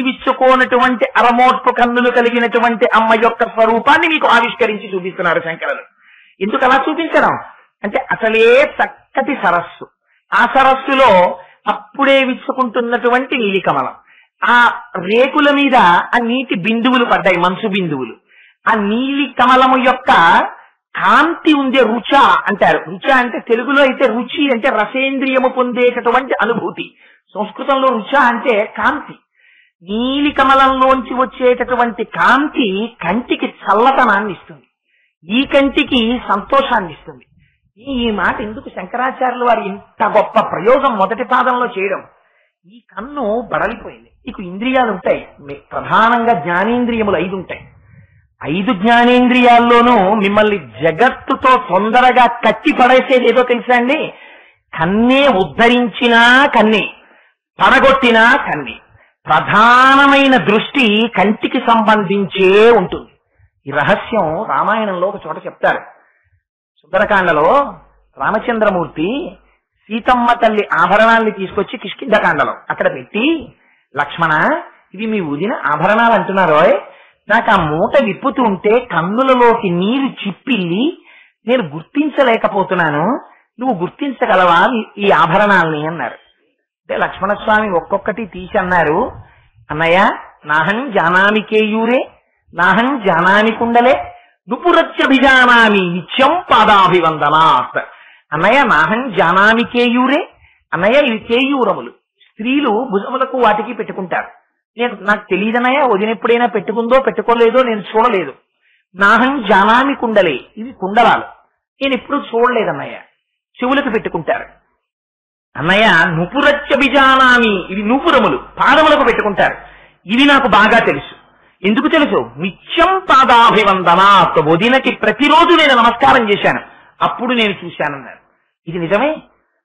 విచ్చుకోనటువంటి అరమోట్పు కన్నులు కలిగినటువంటి అమ్మ యొక్క స్వరూపాన్ని మీకు ఆవిష్కరించి చూపిస్తున్నారు శంకరులు. ఎందుకు అలా చూపించడం అంటే, అసలే చక్కటి సరస్సు, ఆ సరస్సులో అప్పుడే విచ్చుకుంటున్నటువంటి నీలికమలం, ఆ రేకుల మీద ఆ నీటి బిందువులు పడ్డాయి, మంచు బిందువులు. ఆ నీలి కమలము యొక్క కాంతి ఉండే రుచ అంటారు. రుచ అంటే తెలుగులో అయితే రుచి అంటే రసేంద్రియము పొందేటటువంటి అనుభూతి. సంస్కృతంలో రుచ అంటే కాంతి. నీలి కమలంలోంచి వచ్చేటటువంటి కాంతి కంటికి చల్లతనాన్ని ఇస్తుంది, ఈ కంటికి సంతోషాన్ని ఇస్తుంది. ఈ మాట ఎందుకు శంకరాచార్యులు వారు ఇంత గొప్ప ప్రయోగం మొదటి పాదంలో చేయడం? ఈ కన్ను బడలిపోయింది. మీకు ఇంద్రియాలు ఉంటాయి, ప్రధానంగా జ్ఞానేంద్రియములు 5 ఉంటాయి. 5 జ్ఞానేంద్రియాల్లోనూ మిమ్మల్ని జగత్తుతో తొందరగా కట్టి పడేసేది ఏదో తెలుసా అండి? కన్నే ఉద్ధరించినా కన్నే, పడగొట్టినా కన్నే. ప్రధానమైన దృష్టి కంటికి సంబంధించే ఉంటుంది. ఈ రహస్యం రామాయణంలో ఒక చోట చెప్తారు. సుందరకాండలో రామచంద్రమూర్తి సీతమ్మ తల్లి ఆభరణాల్ని తీసుకొచ్చి కిష్కింధకాండలో అక్కడ పెట్టి, లక్ష్మణ ఇవి మీ వదిన ఆభరణాలు అంటున్నారో, నాకు ఆ మూట విప్పుతూ ఉంటే కన్నులలోకి నీరు చిప్పిల్లి నేను గుర్తించలేకపోతున్నాను, నువ్వు గుర్తించగలవా ఈ ఆభరణాలని అన్నారు. అంటే లక్ష్మణస్వామి ఒక్కొక్కటి తీసి అన్నారు, అన్నయ్య నాహం జానామి కేయూరే, నాహం జానామి కుండలే, నుపురత్యభిజానామి నిత్యం పాదాభివందనాత్. అన్నయ్య నాహం జానామి కేయూరే, అన్నయ్య ఇవి కేయూరములు, స్త్రీలు భుజములకు వాటికి పెట్టుకుంటారు. నాకు తెలియదన్నయ్య, వదినెప్పుడైనా పెట్టుకుందో పెట్టుకోలేదో నేను చూడలేదు. నాహం జానామి కుండలే, ఇవి కుండలాలు, నేను ఎప్పుడు చూడలేదన్నయ్య, చెవులకు పెట్టుకుంటారు. అన్నయ్య నుపురత్యభిజానామి, ఇవి నూపురములు, పాదములకు పెట్టుకుంటారు, ఇవి నాకు బాగా తెలుసు. ఎందుకు తెలుసు? నిత్యం పాదాభివందనాత్, వదినకి ప్రతిరోజు నేను నమస్కారం చేశాను, అప్పుడు నేను చూశానన్నారు. ఇది నిజమే.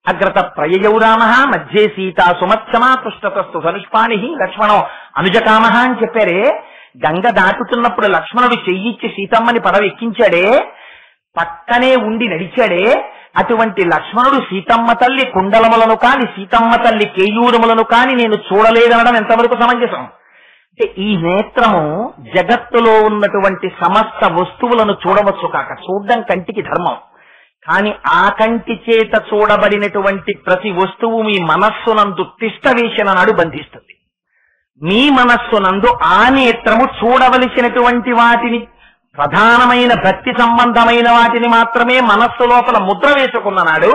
అగ్రత ప్రయయౌ రామ మధ్యే సీత సుమత్సమ పృష్ఠతస్తు ధనుష్పాణి లక్ష్మణో అనుజకామ అని చెప్పారే. గంగ దాటుతున్నప్పుడు లక్ష్మణుడు చెయ్యిచ్చి సీతమ్మని పడవ ఎక్కించాడే, పక్కనే ఉండి నడిచాడే. అటువంటి లక్ష్మణుడు సీతమ్మ తల్లి కుండలములను కాని సీతమ్మ తల్లి కేయూరములను కాని నేను చూడలేదనడం ఎంతవరకు సమంజసం? అంటే ఈ నేత్రము జగత్తులో ఉన్నటువంటి సమస్త వస్తువులను చూడవచ్చు కాక, చూడడం కంటికి ధర్మం. కాని ఆ కంటి చేత చూడబడినటువంటి ప్రతి వస్తువు మీ మనస్సునందు తిష్ట వేసిన నాడు బంధిస్తుంది. మీ మనస్సునందు ఆ నేత్రము చూడవలసినటువంటి వాటిని, ప్రధానమైన భక్తి సంబంధమైన వాటిని మాత్రమే మనస్సు లోపల ముద్ర వేసుకున్న నాడు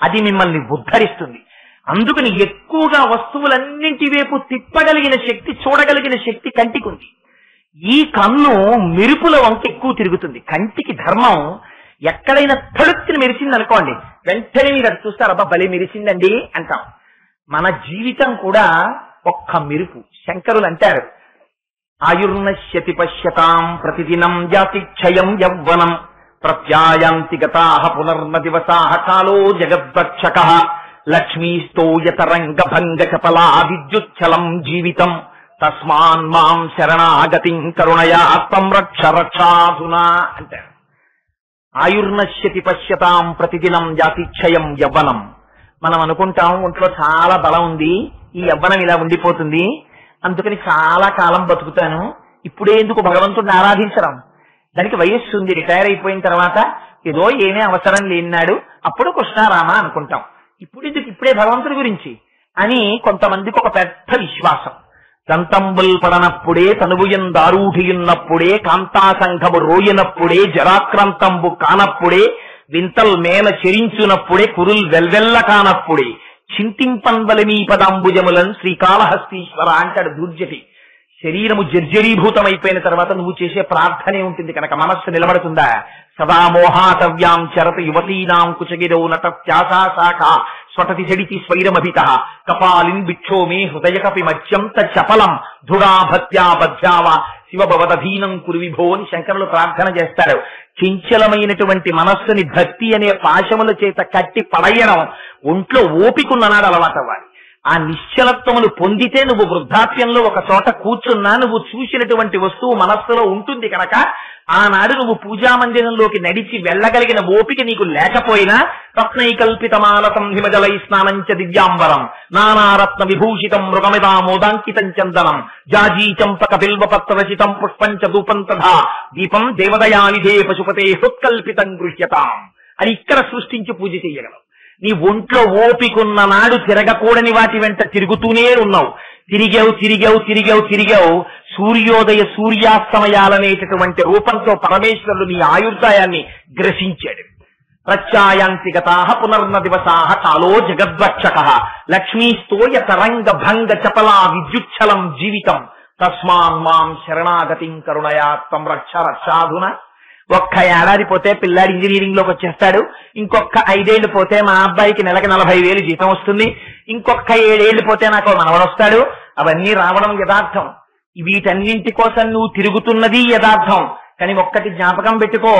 అది మిమ్మల్ని ఉద్ధరిస్తుంది. అందుకని ఎక్కువగా వస్తువులన్నింటి వైపు తిప్పగలిగిన శక్తి, చూడగలిగిన శక్తి కంటికి ఉంది. ఈ కన్ను మెరుపుల వంక ఎక్కువ తిరుగుతుంది. కంటికి ధర్మం ఎక్కడైనా తడుక్కుని మెరిసింది అనుకోండి, వెంటనే మీరు అది చూస్తారు, అబ్బా భలే మెరిసిందండి అంటాం. మన జీవితం కూడా ఒక్క మెరుపు. శంకరులు అంటారు, ఆయుర్నశ్యతి పశ్యతాం ప్రతిదినం జాతి క్షయం యవ్వనం ప్రత్యాయాంతి గతాః పునర్న దివసాః కాలో జగద్వక్షకః లక్ష్మీస్తోయతరంగ భంగ చపలా విద్యుచ్చలం జీవితం తస్మాన్ మాం శరణాగతిం కరుణయా త్వం రక్ష రక్షాధునా అంటారు. ఆయుర్నశ్యతి పశ్యతాం ప్రతిదినం జాతిక్షయం యవ్వనం. మనం అనుకుంటాం ఒంట్లో చాలా బలం ఉంది, ఈ యవ్వనం ఇలా ఉండిపోతుంది, అందుకని చాలా కాలం బతుకుతాను, ఇప్పుడే ఎందుకు భగవంతుడిని ఆరాధించడం? దానికి వయస్సు ఉంది, రిటైర్ అయిపోయిన తర్వాత ఏదో ఏమీ అవసరం లేనాడు అప్పుడు కృష్ణారామ అనుకుంటాం. ఇప్పుడు ఎందుకు, ఇప్పుడే భగవంతుడి గురించి అని కొంతమందికి ఒక పెద్ద విశ్వాసం. దంతంబుల్ పడనప్పుడే తనువుయందారూఢియున్నప్పుడే కాంతాసంఘము రోయినప్పుడే జరాక్రాంతంబు కానప్పుడే వింతల్ మేల చెరించునప్పుడే కురుల్ వెల్వెల్ల కానప్పుడే చింతింపన్వలమీ పదాంబుజములన్ శ్రీకాళహస్తీశ్వర అంటాడు దుర్జటి. శరీరము జర్జరీభూతమైపోయిన తర్వాత నువ్వు చేసే ప్రార్థనే ఉంటుంది కనుక మనస్సు నిలబడుతుందా? సదా మోహాటవ్యాం చరత యువతీనాం కుచగిరౌ నటత్యాశా శాఖ స్వటతి చెడితి స్వైరమభిత కపాలిన్ బిక్షో మే హృదయ కపి మత్స్యం తప్పలం ధుడా భత్యా బధ్యావ శివభవదధీనం కురు విభో అని శంకరులు ప్రార్థన చేస్తారు. చించలమైనటువంటి మనస్సుని భక్తి అనే పాశముల చేత కట్టి పడయడం ఒంట్లో ఓపికన్ననాడు అలవాటవ్వాలి. ఆ నిశ్చలత్వమును పొందితే నువ్వు వృద్ధాప్యంలో ఒక చోట కూర్చున్నా నువ్వు చూసినటువంటి వస్తువు మనస్సులో ఉంటుంది కనుక ఆనాడు నువ్వు పూజా మందిరంలోకి నడిచి వెళ్ళగలిగిన ఓపిక నీకు లేకపోయినా రత్నైకల్పితమాలతం హిమజలై స్నానంచ దివ్యాంబరం నానారత్న విభూషితం మృగమిదామోదాంకితం చందనం జాజీ చంపక బిల్వపత్రరచితం పుష్పంచ ధూపం తథా దీపం దేవదయానిధే పశుపతే హృత్కల్పితం గృహ్యతాం అని ఇక్కడ సృష్టించి పూజ చేయగలవు. నీ ఒంట్లో ఓపికన్న నాడు తిరగకూడని వాటి వెంట తిరుగుతూనే ఉన్నావు. తిరిగావు సూర్యోదయ సూర్యాస్తమయాలనేటటువంటి రూపంతో పరమేశ్వరుడు నీ ఆయుర్దాయాన్ని గ్రసించాడు. ప్రత్యాయాంతి గతాః పునర్న దివసాః కాలో జగద్వక్షకః లక్ష్మీస్తోయ తరంగ భంగ చపలా విద్యుచ్చలం జీవితం తస్మాన్ మాం శరణాగతిం కరుణయా త్వం రక్ష రక్షాధునా. ఒక్క ఏడాది పోతే పిల్లాడు ఇంజనీరింగ్ లోకి వచ్చేస్తాడు, ఇంకొక 5 ఏళ్లు పోతే మా అబ్బాయికి నెలకి 40,000 జీతం వస్తుంది, ఇంకొక 7 ఏళ్లు పోతే నాకు మనవడొస్తాడు. అవన్నీ రావడం యథార్థం. వీటన్నింటి కోసం నువ్వు తిరుగుతున్నది యథార్థం. కానీ ఒక్కటి జ్ఞాపకం పెట్టుకో,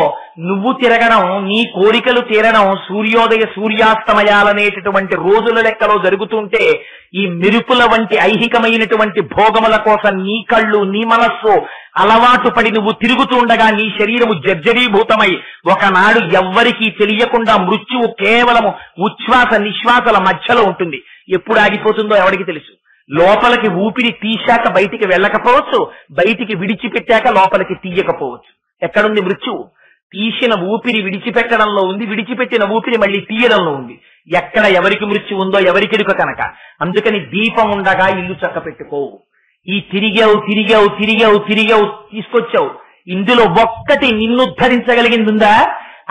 నువ్వు తిరగడం, నీ కోరికలు తీరడం సూర్యోదయ సూర్యాస్తమయాలనేటటువంటి రోజుల లెక్కలో జరుగుతుంటే ఈ మెరుపుల వంటి ఐహికమైనటువంటి భోగముల కోసం నీ కళ్ళు నీ మనస్సు అలవాటు పడి నువ్వు తిరుగుతుండగా నీ శరీరము జర్జరీభూతమై ఒకనాడు ఎవ్వరికీ తెలియకుండా మృత్యువు కేవలము ఉచ్ఛ్వాస నిశ్వాసల మధ్యలో ఉంటుంది. ఎప్పుడు ఆగిపోతుందో ఎవరికి తెలుసు? లోపలికి ఊపిరి తీశాక బయటికి వెళ్ళకపోవచ్చు, బయటికి విడిచిపెట్టాక లోపలికి తీయకపోవచ్చు. ఎక్కడుంది మృత్యువు? తీసిన ఊపిరి విడిచిపెట్టడంలో ఉంది, విడిచిపెట్టిన ఊపిరి మళ్ళీ తీయడంలో ఉంది. ఎక్కడ ఎవరికి మృత్యు ఉందో ఎవరికిడుక కనుక. అందుకని దీపం ఉండగా ఇల్లు చక్క పెట్టుకోవు. ఈ తిరిగావు తీసుకొచ్చావు, ఇందులో ఒక్కటి నిన్నుద్ధరించగలిగింది ఉందా?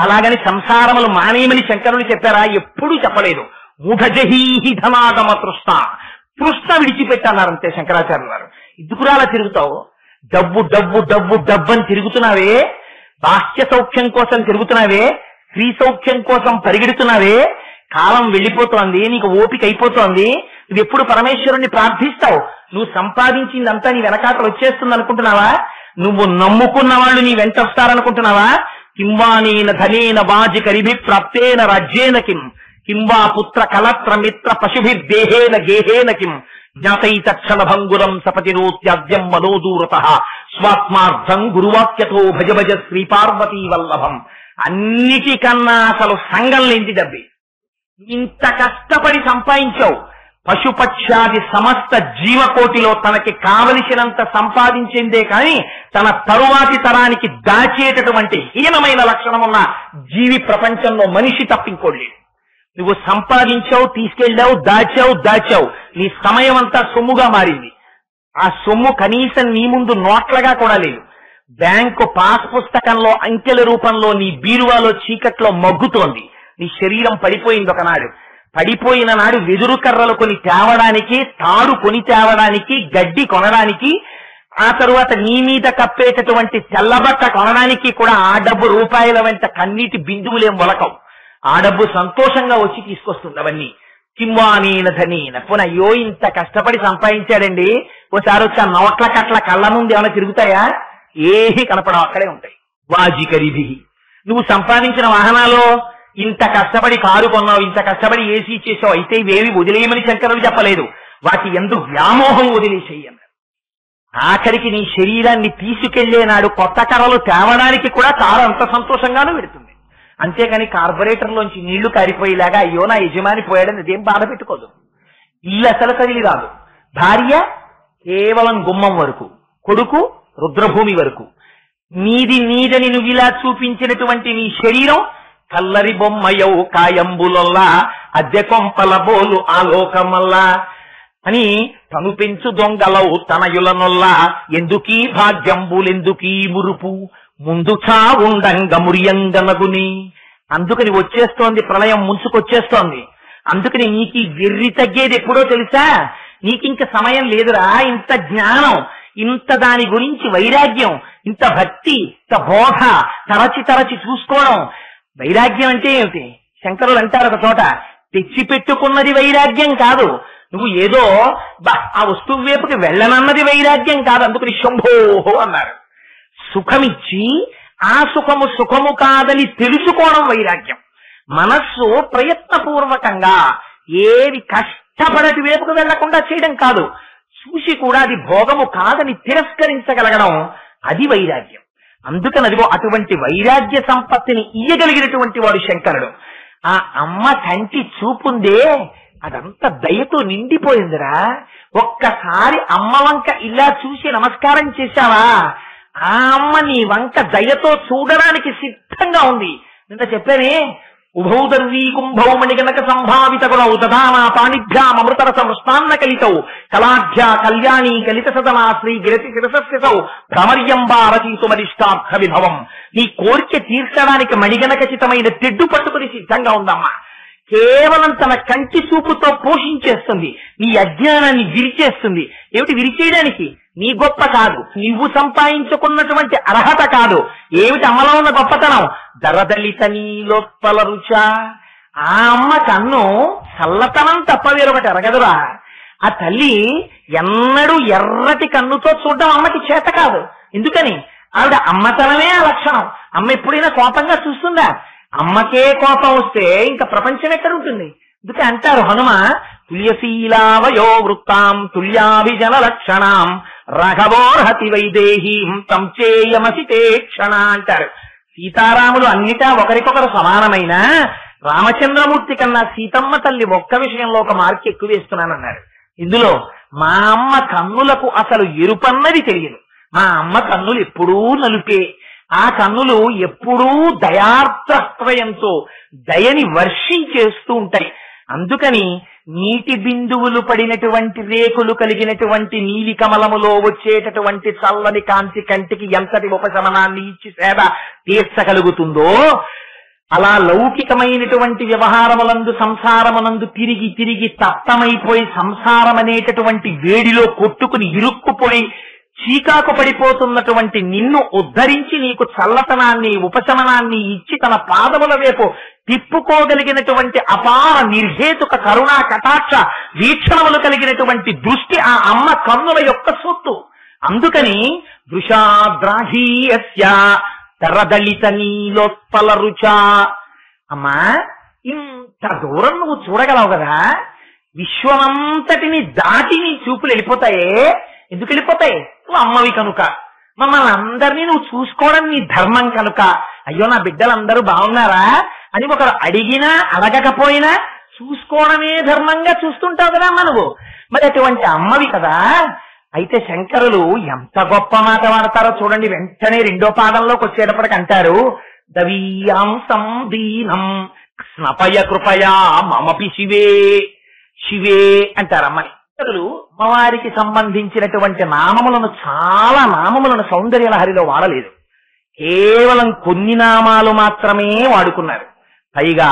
అలాగని సంసారములు మానేయమని శంకరులు చెప్పారా? ఎప్పుడూ చెప్పలేదు. మూఢజహీహి ధనాగమ తృష్ణ విడిచిపెట్టన్నారంతే శంకరాచార్యులు గారు. ఎందుకురా అలా తిరుగుతావు? డబ్బు అని తిరుగుతున్నావే, బాహ్య సౌఖ్యం కోసం తిరుగుతున్నావే, స్త్రీ సౌఖ్యం కోసం పరిగెడుతున్నావే, కాలం వెళ్ళిపోతోంది, నీకు ఓపిక అయిపోతోంది, నువ్వు ఎప్పుడు పరమేశ్వరుణ్ణి ప్రార్థిస్తావు? నువ్వు సంపాదించిందంతా నీ వెనకాతలు వచ్చేస్తుంది అనుకుంటున్నావా? నువ్వు నమ్ముకున్న వాళ్ళు నీ వెంట వస్తారనుకుంటున్నావా? కింవానేన ధనేన వాజి కరిభి ప్రాప్తేన రాజ్యేన కింవా పుత్ర కలత్ర మిత్ర పశుభిర్దేహేన గేహేన కిం జ్ఞాతైతక్షణ భంగురం సపతిరోత్యాద్యం మనోదూరత స్వాత్మార్థం గురువాక్యతో భజ భజ శ్రీపార్వతీ వల్లభం. అన్నిటికన్నా అసలు సంఘం లేని డబ్బి. ఇంత కష్టపడి సంపాదించావు. పశుపక్షాది సమస్త జీవకోటిలో తనకి కావలసినంత సంపాదించిందే కానీ తన తరువాతి తరానికి దాచేటటువంటి హీనమైన లక్షణం ఉన్న జీవి ప్రపంచంలో మనిషి తప్పింకోలేదు. నువ్వు సంపాదించావు, తీసుకెళ్ళావు, దాచావు. నీ సమయం అంతా సొమ్ముగా మారింది. ఆ సొమ్ము కనీసం నీ ముందు నోట్లగా కూడా లేదు. బ్యాంకు పాస్ పుస్తకంలో అంకెల రూపంలో నీ బీరువాలో చీకట్లో మగ్గుతోంది. నీ శరీరం పడిపోయింది. ఒకనాడు పడిపోయిన నాడు వెదురు కర్రలు కొని తేవడానికి, తాడు కొని తేవడానికి, గడ్డి కొనడానికి, ఆ తరువాత నీ మీద కప్పేటటువంటి తెల్లబట్ట కొనడానికి కూడా ఆ డబ్బు రూపాయల వెంట కన్నీటి బిందువులేం మొలకవు. ఆ డబ్బు సంతోషంగా వచ్చి తీసుకొస్తుంది అవన్నీ. కింవానేన ధనేన. పోనీ అయ్యో ఇంత కష్టపడి సంపాదించాడండి, ఓసారి వచ్చి ఆ నోట్ల కట్ల కళ్ళ ముందు ఏమైనా తిరుగుతాయా? ఏహి కనపడం, అక్కడే ఉంటాయి. వాజికరిభి. నువ్వు సంపాదించిన వాహనాలు ఇంత కష్టపడి కారు కొన్నావు, ఇంత కష్టపడి ఏసీ చేసావు, అయితే ఇవేవి వదిలేయమని శంకరులు చెప్పలేదు. వాటి ఎందుకు వ్యామోహం వదిలేసేయన్నారు. ఆఖరికి నీ శరీరాన్ని తీసుకెళ్లే నాడు కొత్త కర్రలు తేవడానికి కూడా కారు అంత సంతోషంగానూ పెడుతుంది. అంతేగాని కార్పొరేటర్లోంచి నీళ్లు కారిపోయేలాగా అయ్యో నా యజమాని పోయాడని అదేం బాధ పెట్టుకోదు. ఇల్లు అసలు కదిలి రాదు. భార్య కేవలం గుమ్మం వరకు, కొడుకు రుద్రభూమి వరకు. నీదని నువ్వు ఇలా చూపించినటువంటి నీ శరీరం కల్లరి బొమ్మయౌ కాయంబులొల్లా అద్దె కొంపల బోలు ఆలోకమల్లా అని తను పెంచు దొంగలవు తనయులనొల్లా ఎందుకీ భాగ్యంబులెందుకీ మురుపు ముందు చావుండంగ మురియంగనగుని. అందుకని వచ్చేస్తోంది ప్రళయం, ముంచుకొచ్చేస్తోంది. అందుకని నీకు వెర్రి తగ్గేది ఎప్పుడో తెలుసా? నీకింక సమయం లేదురా. ఇంత జ్ఞానం, ఇంత దాని గురించి వైరాగ్యం, ఇంత భక్తి, ఇంత బోధ తరచి చూసుకోవడం. వైరాగ్యం అంటే ఏమిటి? శంకరులు అంటారు ఒక చోట, తెచ్చిపెట్టుకున్నది వైరాగ్యం కాదు. నువ్వు ఏదో ఆ వస్తువు వైపుకి వెళ్ళనన్నది వైరాగ్యం కాదు. అందుకని శంభోహో అన్నారు. సుఖమిచ్చి ఆ సుఖము కాదని తెలుసుకోవడం వైరాగ్యం. మనస్సు ప్రయత్నపూర్వకంగా ఏవి కష్టపడటి వైపుకు వెళ్లకుండా చేయడం కాదు, చూసి కూడా అది భోగము కాదని తిరస్కరించగలగడం, అది వైరాగ్యం. అందుకని అదిగో అటువంటి వైరాగ్య సంపత్తిని ఇయ్యగలిగినటువంటి వాడు శంకరుడు. ఆ అమ్మ కంటి చూపుందే అదంతా దయతో నిండిపోయిందిరా. ఒక్కసారి అమ్మ వంక ఇలా చూసి నమస్కారం చేశావా, ఆ అమ్మ నీ వంక దయతో చూడడానికి సిద్ధంగా ఉంది. నిన్న చెప్పానే, ఉభౌ దర్వీ కుంభౌ మణిగణక సంభావిత గుణౌ తథానా పాణిభ్యామృతరస మృష్టాన్న కలితౌ కళాఢ్యా కళ్యాణి కలిత సదనా శ్రీ గిరతి శిరసస్యసౌ భ్రమర్యంబా రచయితుమరిష్టార్థ విభవం. నీ కోరిక తీర్చడానికి మణిగణకచితమైన తెడ్డు పట్టుకుని సిద్ధంగా ఉందమ్మా. కేవలం తన కంటి చూపుతో పోషించేస్తుంది, నీ అజ్ఞానాన్ని విరిచేస్తుంది. ఏమిటి విరిచేయడానికి? నీ గొప్ప కాదు, నువ్వు సంపాదించుకున్నటువంటి అర్హత కాదు. ఏమిటి అమ్మలో ఉన్న గొప్పతనం? దరదలిత నీలోత్పల రుచ. ఆ అమ్మ కన్ను చల్లతనం తప్ప వేరొకటి ఎరగదురా. ఆ తల్లి ఎన్నడూ ఎర్రటి కన్నుతో చూడడం అమ్మకి చేత కాదు. ఎందుకని? ఆవిడ అమ్మతనమే ఆ లక్షణం. అమ్మ ఎప్పుడైనా కోపంగా చూస్తుందా? అమ్మకే కోపం వస్తే ఇంకా ప్రపంచం ఎక్కడ ఉంటుంది? అందుకే అంటారు హనుమ, తుల్యశీలావయో వృత్తాం తుల్యాభిజన లక్షణాం రాఘవోర్హతి వైదేహీం తం చేయమసితే క్షణ అంటారు. సీతారాములు అన్నిటా ఒకరికొకరు సమానమైన రామచంద్రమూర్తి కన్నా సీతమ్మ తల్లి ఒక్క విషయంలో ఒక మార్క్ ఎక్కువ వేస్తున్నానన్నారు. ఇందులో మా అమ్మ కన్నులకు అసలు ఎరుపన్నది తెలియదు. మా అమ్మ కన్నులు ఎప్పుడూ నలుపే. ఆ కన్నులు ఎప్పుడూ దయార్ద్రత్వయంతో దయని వర్షించేస్తూ ఉంటాయి. అందుకని నీటి బిందువులు పడినటువంటి రేకులు కలిగినటువంటి నీలి కమలములో వచ్చేటటువంటి చల్లని కాంతి కంటికి ఎంతటి ఉపశమనాన్ని ఇచ్చి సేద తీర్చగలుగుతుందో, అలా లౌకికమైనటువంటి వ్యవహారములందు సంసారమునందు తిరిగి తప్తమైపోయి సంసారం అనేటటువంటి వేడిలో కొట్టుకుని ఇరుక్కుపోయి చీకాకు పడిపోతున్నటువంటి నిన్ను ఉద్ధరించి నీకు చల్లతనాన్ని ఉపశమనాన్ని ఇచ్చి తన పాదముల వైపు తిప్పుకోగలిగినటువంటి అపార నిర్హేతుక కరుణా కటాక్ష వీక్షణములు కలిగినటువంటి దృష్టి ఆ అమ్మ కన్నుల యొక్క సొత్తు. అందుకని దృశాద్రాహీయస్య తరదళిత నీలోత్పల రుచ. అమ్మా, ఇంత దూరం నువ్వు చూడగలవు కదా, విశ్వమంతటిని దాటి నీ చూపులు వెళ్ళిపోతాయే. ఎందుకు వెళ్ళిపోతాయి? నువ్వు అమ్మవి కనుక. మమ్మల్ని అందరినీ నువ్వు చూసుకోవడం నీ ధర్మం కనుక. అయ్యో నా బిడ్డలందరూ బాగున్నారా అని ఒకరు అడిగినా అడగకపోయినా చూసుకోవడమే ధర్మంగా చూస్తుంటావు కదా అమ్మ నువ్వు. మరి అటువంటి అమ్మవి కదా. అయితే శంకరులు ఎంత గొప్ప మాట వాడతారో చూడండి. వెంటనే రెండో పాదంలోకి వచ్చేటప్పటికి అంటారు, దవీయాంసం దీనం స్నపయ కృపయా మమపి శివే. శివే అంటారమ్మని. శంకరులు అమ్మవారికి సంబంధించినటువంటి నామములను, చాలా నామములను సౌందర్యలహరిలో వాడలేదు. కేవలం కొన్ని నామాలు మాత్రమే వాడుకున్నారు. పైగా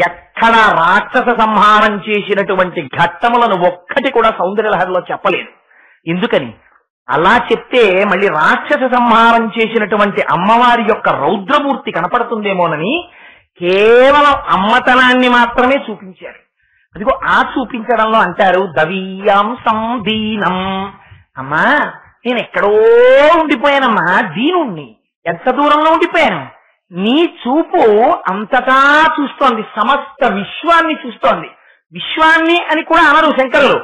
ఎక్కడ రాక్షస సంహారం చేసినటువంటి ఘట్టములను ఒక్కటి కూడా సౌందర్యలహరిలో చెప్పలేదు. ఎందుకని? అలా చెప్తే మళ్ళీ రాక్షస సంహారం చేసినటువంటి అమ్మవారి యొక్క రౌద్రమూర్తి కనపడుతుందేమోనని కేవలం అమ్మతనాన్ని మాత్రమే చూపించారు. అదిగో ఆ చూపించడంలో అంటారు, దవీయాంసం దీనం. అమ్మా, నేను ఎక్కడో ఉండిపోయానమ్మా, దీనుణ్ణి. ఎంత దూరంలో ఉండిపోయాను? నీ చూపు అంతటా చూస్తోంది, సమస్త విశ్వాన్ని చూస్తోంది. విశ్వాన్ని అని కూడా అనరు శంకరులు,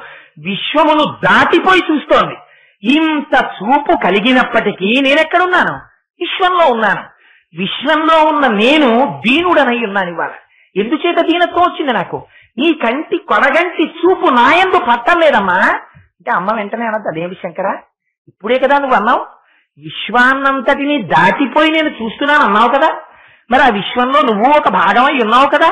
విశ్వమును దాటిపోయి చూస్తోంది. ఇంత చూపు కలిగినప్పటికీ నేనెక్కడున్నాను? విశ్వంలో ఉన్నాను. విశ్వంలో ఉన్న నేను దీనుడనై ఉన్నాను ఇవాళ. ఎందుచేత దీనత్వం వచ్చింది నాకు? నీ కంటి కొడగంటి చూపు నాయందు పట్టలేదమ్మా అంటే అమ్మ వెంటనే అన్నది, అదేమి శంకరా, ఇప్పుడే కదా నువ్వు అన్నావు, విశ్వాన్నంతటిని దాటిపోయి నేను చూస్తున్నాను అన్నావు కదా. మరి ఆ విశ్వంలో నువ్వు ఒక భాగమై ఉన్నావు కదా.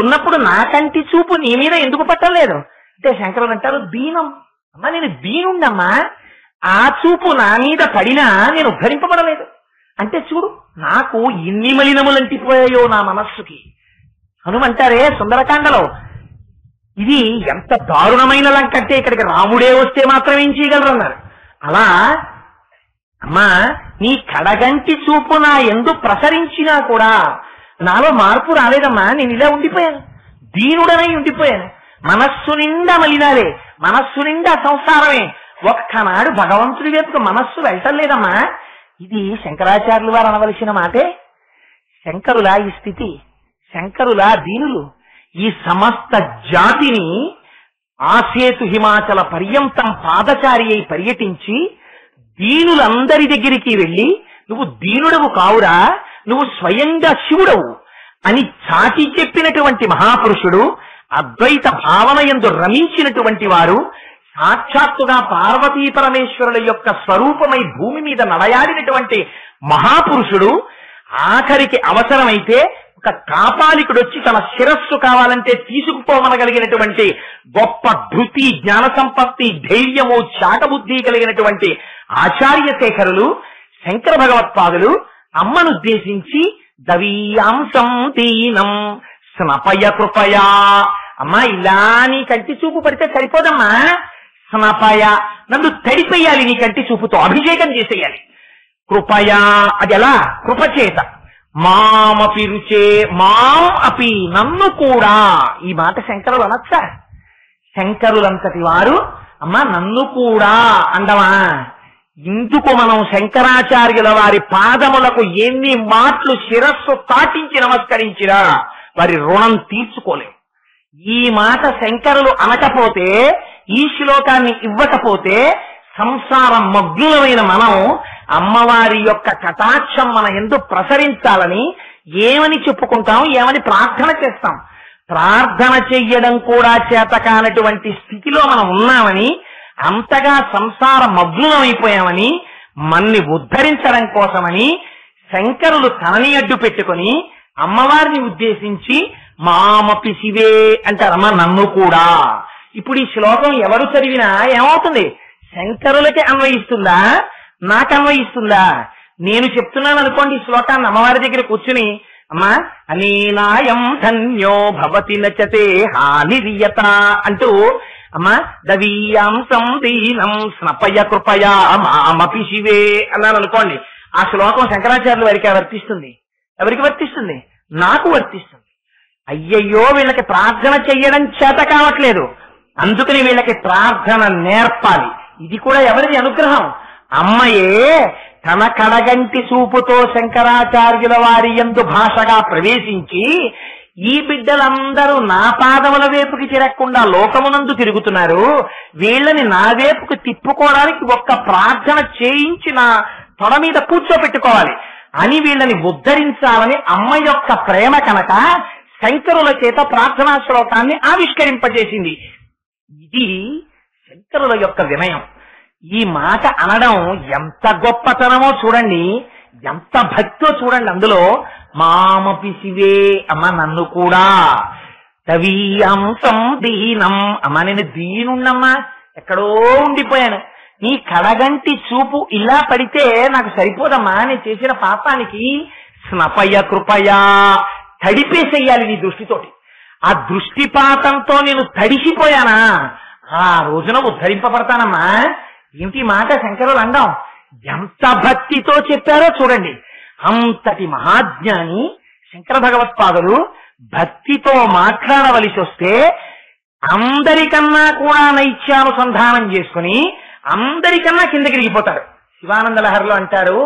ఉన్నప్పుడు నా కంటి చూపు నీ మీద ఎందుకు పట్టలేదు అంటే శంకరులు అంటారు, దీనం. అమ్మా, నేను దీనుండమ్మా. ఆ చూపు నా మీద పడినా నేను ఉద్ధరింపబడలేదు. అంటే చూడు, నాకు ఎన్ని మలినములంటిపోయాయో నా మనస్సుకి. హనుమంటారే సుందరకాండలో, ఇది ఎంత దారుణమైన లంక అంటే ఇక్కడికి రాముడే వస్తే మాత్రం ఏం చేయగలరు అన్నారు. అలా అమ్మా, నీ కడగంటి చూపు నా ఎందు ప్రసరించినా కూడా నాలో మార్పు రాలేదమ్మా. నేను ఇలా ఉండిపోయాను, దీనుడనై ఉండిపోయాను. మనస్సు నిండా మలినాలే, మనస్సు నిండా సంసారమే. ఒక్కనాడు భగవంతుడి వైపుకు మనస్సు వెళ్ళలేదమ్మా. ఇది శంకరాచార్యులు వారు అనవలసిన మాటే. శంకరులా ఈ స్థితి, శంకరులా దీనులు ఈ సమస్త జాతిని ఆసేతు హిమాచల పర్యంతం పాదచారి అయి పర్యటించి దీనులందరి దగ్గరికి వెళ్ళి, నువ్వు దీనుడవు కావురా, నువ్వు స్వయంగా శివుడవు అని చాటి చెప్పినటువంటి మహాపురుషుడు, అద్వైత భావన యందు రమించినటువంటి వారు, సాక్షాత్తుగా పార్వతీ పరమేశ్వరుల యొక్క స్వరూపమై భూమి మీద నడయాడినటువంటి మహాపురుషుడు, ఆఖరికి అవసరమైతే ఒక కాపాలికుడు వచ్చి తన శిరస్సు కావాలంటే తీసుకుపోమనగలిగినటువంటి గొప్ప ధృతి, జ్ఞాన సంపత్తి, ధైర్యము, చాటబుద్ధి కలిగినటువంటి ఆచార్య శేఖరులు శంకర భగవత్పాదులు అమ్మను ఉద్దేశించి దవీయాంసం దీనం స్నపయ కృపయా. అమ్మా, ఇలా నీ కంటి చూపు పడితే సరిపోదమ్మా, స్నపయ, నన్ను తడిపేయాలి నీ కంటి చూపుతో, అభిషేకం చేసేయాలి. కృపయా, అది ఎలా? కృపచేత. మామపి రుచే, మాం అపి, నన్ను కూడా. ఈ మాట శంకరులు అనొచ్చా? శంకరులంతటి వారు అమ్మా నన్ను కూడా అండమా? ఇందుకు మనం శంకరాచార్యుల వారి పాదములకు ఎన్ని మాటలు శిరస్సు తాటించి నమస్కరించినా వారి రుణం తీర్చుకోలేం. ఈ మాట శంకరులు అనకపోతే, ఈ శ్లోకాన్ని ఇవ్వకపోతే సంసారం మగ్నులమైన మనం అమ్మవారి యొక్క కటాక్షం మన యందు ప్రసరించాలని ఏమని చెప్పుకుంటాం, ఏమని ప్రార్థన చేస్తాం. ప్రార్థన చెయ్యడం కూడా చేత కానటువంటి స్థితిలో మనం ఉన్నామని, అంతగా సంసార మగ్నులమైపోయామని, మన్ని ఉద్ధరించడం కోసమని శంకరులు తనని అడ్డు పెట్టుకుని అమ్మవారిని ఉద్దేశించి మామపి శివే అంటారమ్మా, నన్ను కూడా. ఇప్పుడు ఈ శ్లోకం ఎవరు చదివినా ఏమవుతుంది? శంకరులకి అన్వయిస్తుందా, నాకు అన్వయిస్తుందా? నేను చెప్తున్నాను అనుకోండి ఈ శ్లోకాన్ని అమ్మవారి దగ్గర కూర్చుని, అమ్మా అనేనాయం ధన్యో భవతి నచతే హానిరియత అంటూ, అమ్మా దవీయాంసం దీనం స్నపయ కృపయా మామపి శివే అన్నాను అనుకోండి, ఆ శ్లోకం శంకరాచార్యుల వారికి వర్తిస్తుంది. ఎవరికి వర్తిస్తుంది? నాకు వర్తిస్తుంది. అయ్యయ్యో, వీళ్ళకి ప్రార్థన చెయ్యడం చేత కావట్లేదు, అందుకని వీళ్ళకి ప్రార్థన నేర్పాలి. ఇది కూడా ఎవరిది అనుగ్రహం? అమ్మయే తన కడగంటి చూపుతో శంకరాచార్యుల వారి యందు భాషగా ప్రవేశించి ఈ బిడ్డలందరూ నా పాదముల వైపుకి తిరగకుండా లోకమునందు తిరుగుతున్నారు, వీళ్ళని నా వైపుకి తిప్పుకోవడానికి ఒక్క ప్రార్థన చేయించి నా తొడ మీద కూర్చోపెట్టుకోవాలి అని వీళ్ళని ఉద్ధరించాలని అమ్మ యొక్క ప్రేమ కనుక శంకరుల చేత ప్రార్థనా శ్లోకాన్ని ఆవిష్కరింపజేసింది. ఇది శంకరుల యొక్క వినయం. ఈ మాట అనడం ఎంత గొప్పతనమో చూడండి, ఎంత భక్తో చూడండి. అందులో మామపి శివే, అమ్మ నన్ను కూడా, తవీయంసం దీనం, అమ్మ నేను దీనున్నమ్మా, ఎక్కడో ఉండిపోయాను, నీ కడగంటి చూపు ఇలా పడితే నాకు సరిపోదమ్మా, నేను చేసిన పాపానికి స్నపయ కృపయా, తడిపేసేయాలి నీ దృష్టితోటి. ఆ దృష్టిపాతంతో నేను తడిసిపోయానా, ఆ రోజున ఉద్ధరింపబడతానమ్మా. ఏంటి మాట శంకరులు అండం, ఎంత భక్తితో చెప్పారో చూడండి. అంతటి మహాజ్ఞాని శంకర భగవత్పాదులు భక్తితో మాట్లాడవలసి వస్తే అందరికన్నా కూడా నైత్యానుసంధానం చేసుకుని అందరికన్నా కిందకి దిగిపోతారు. శివానంద లహరిలో అంటారు,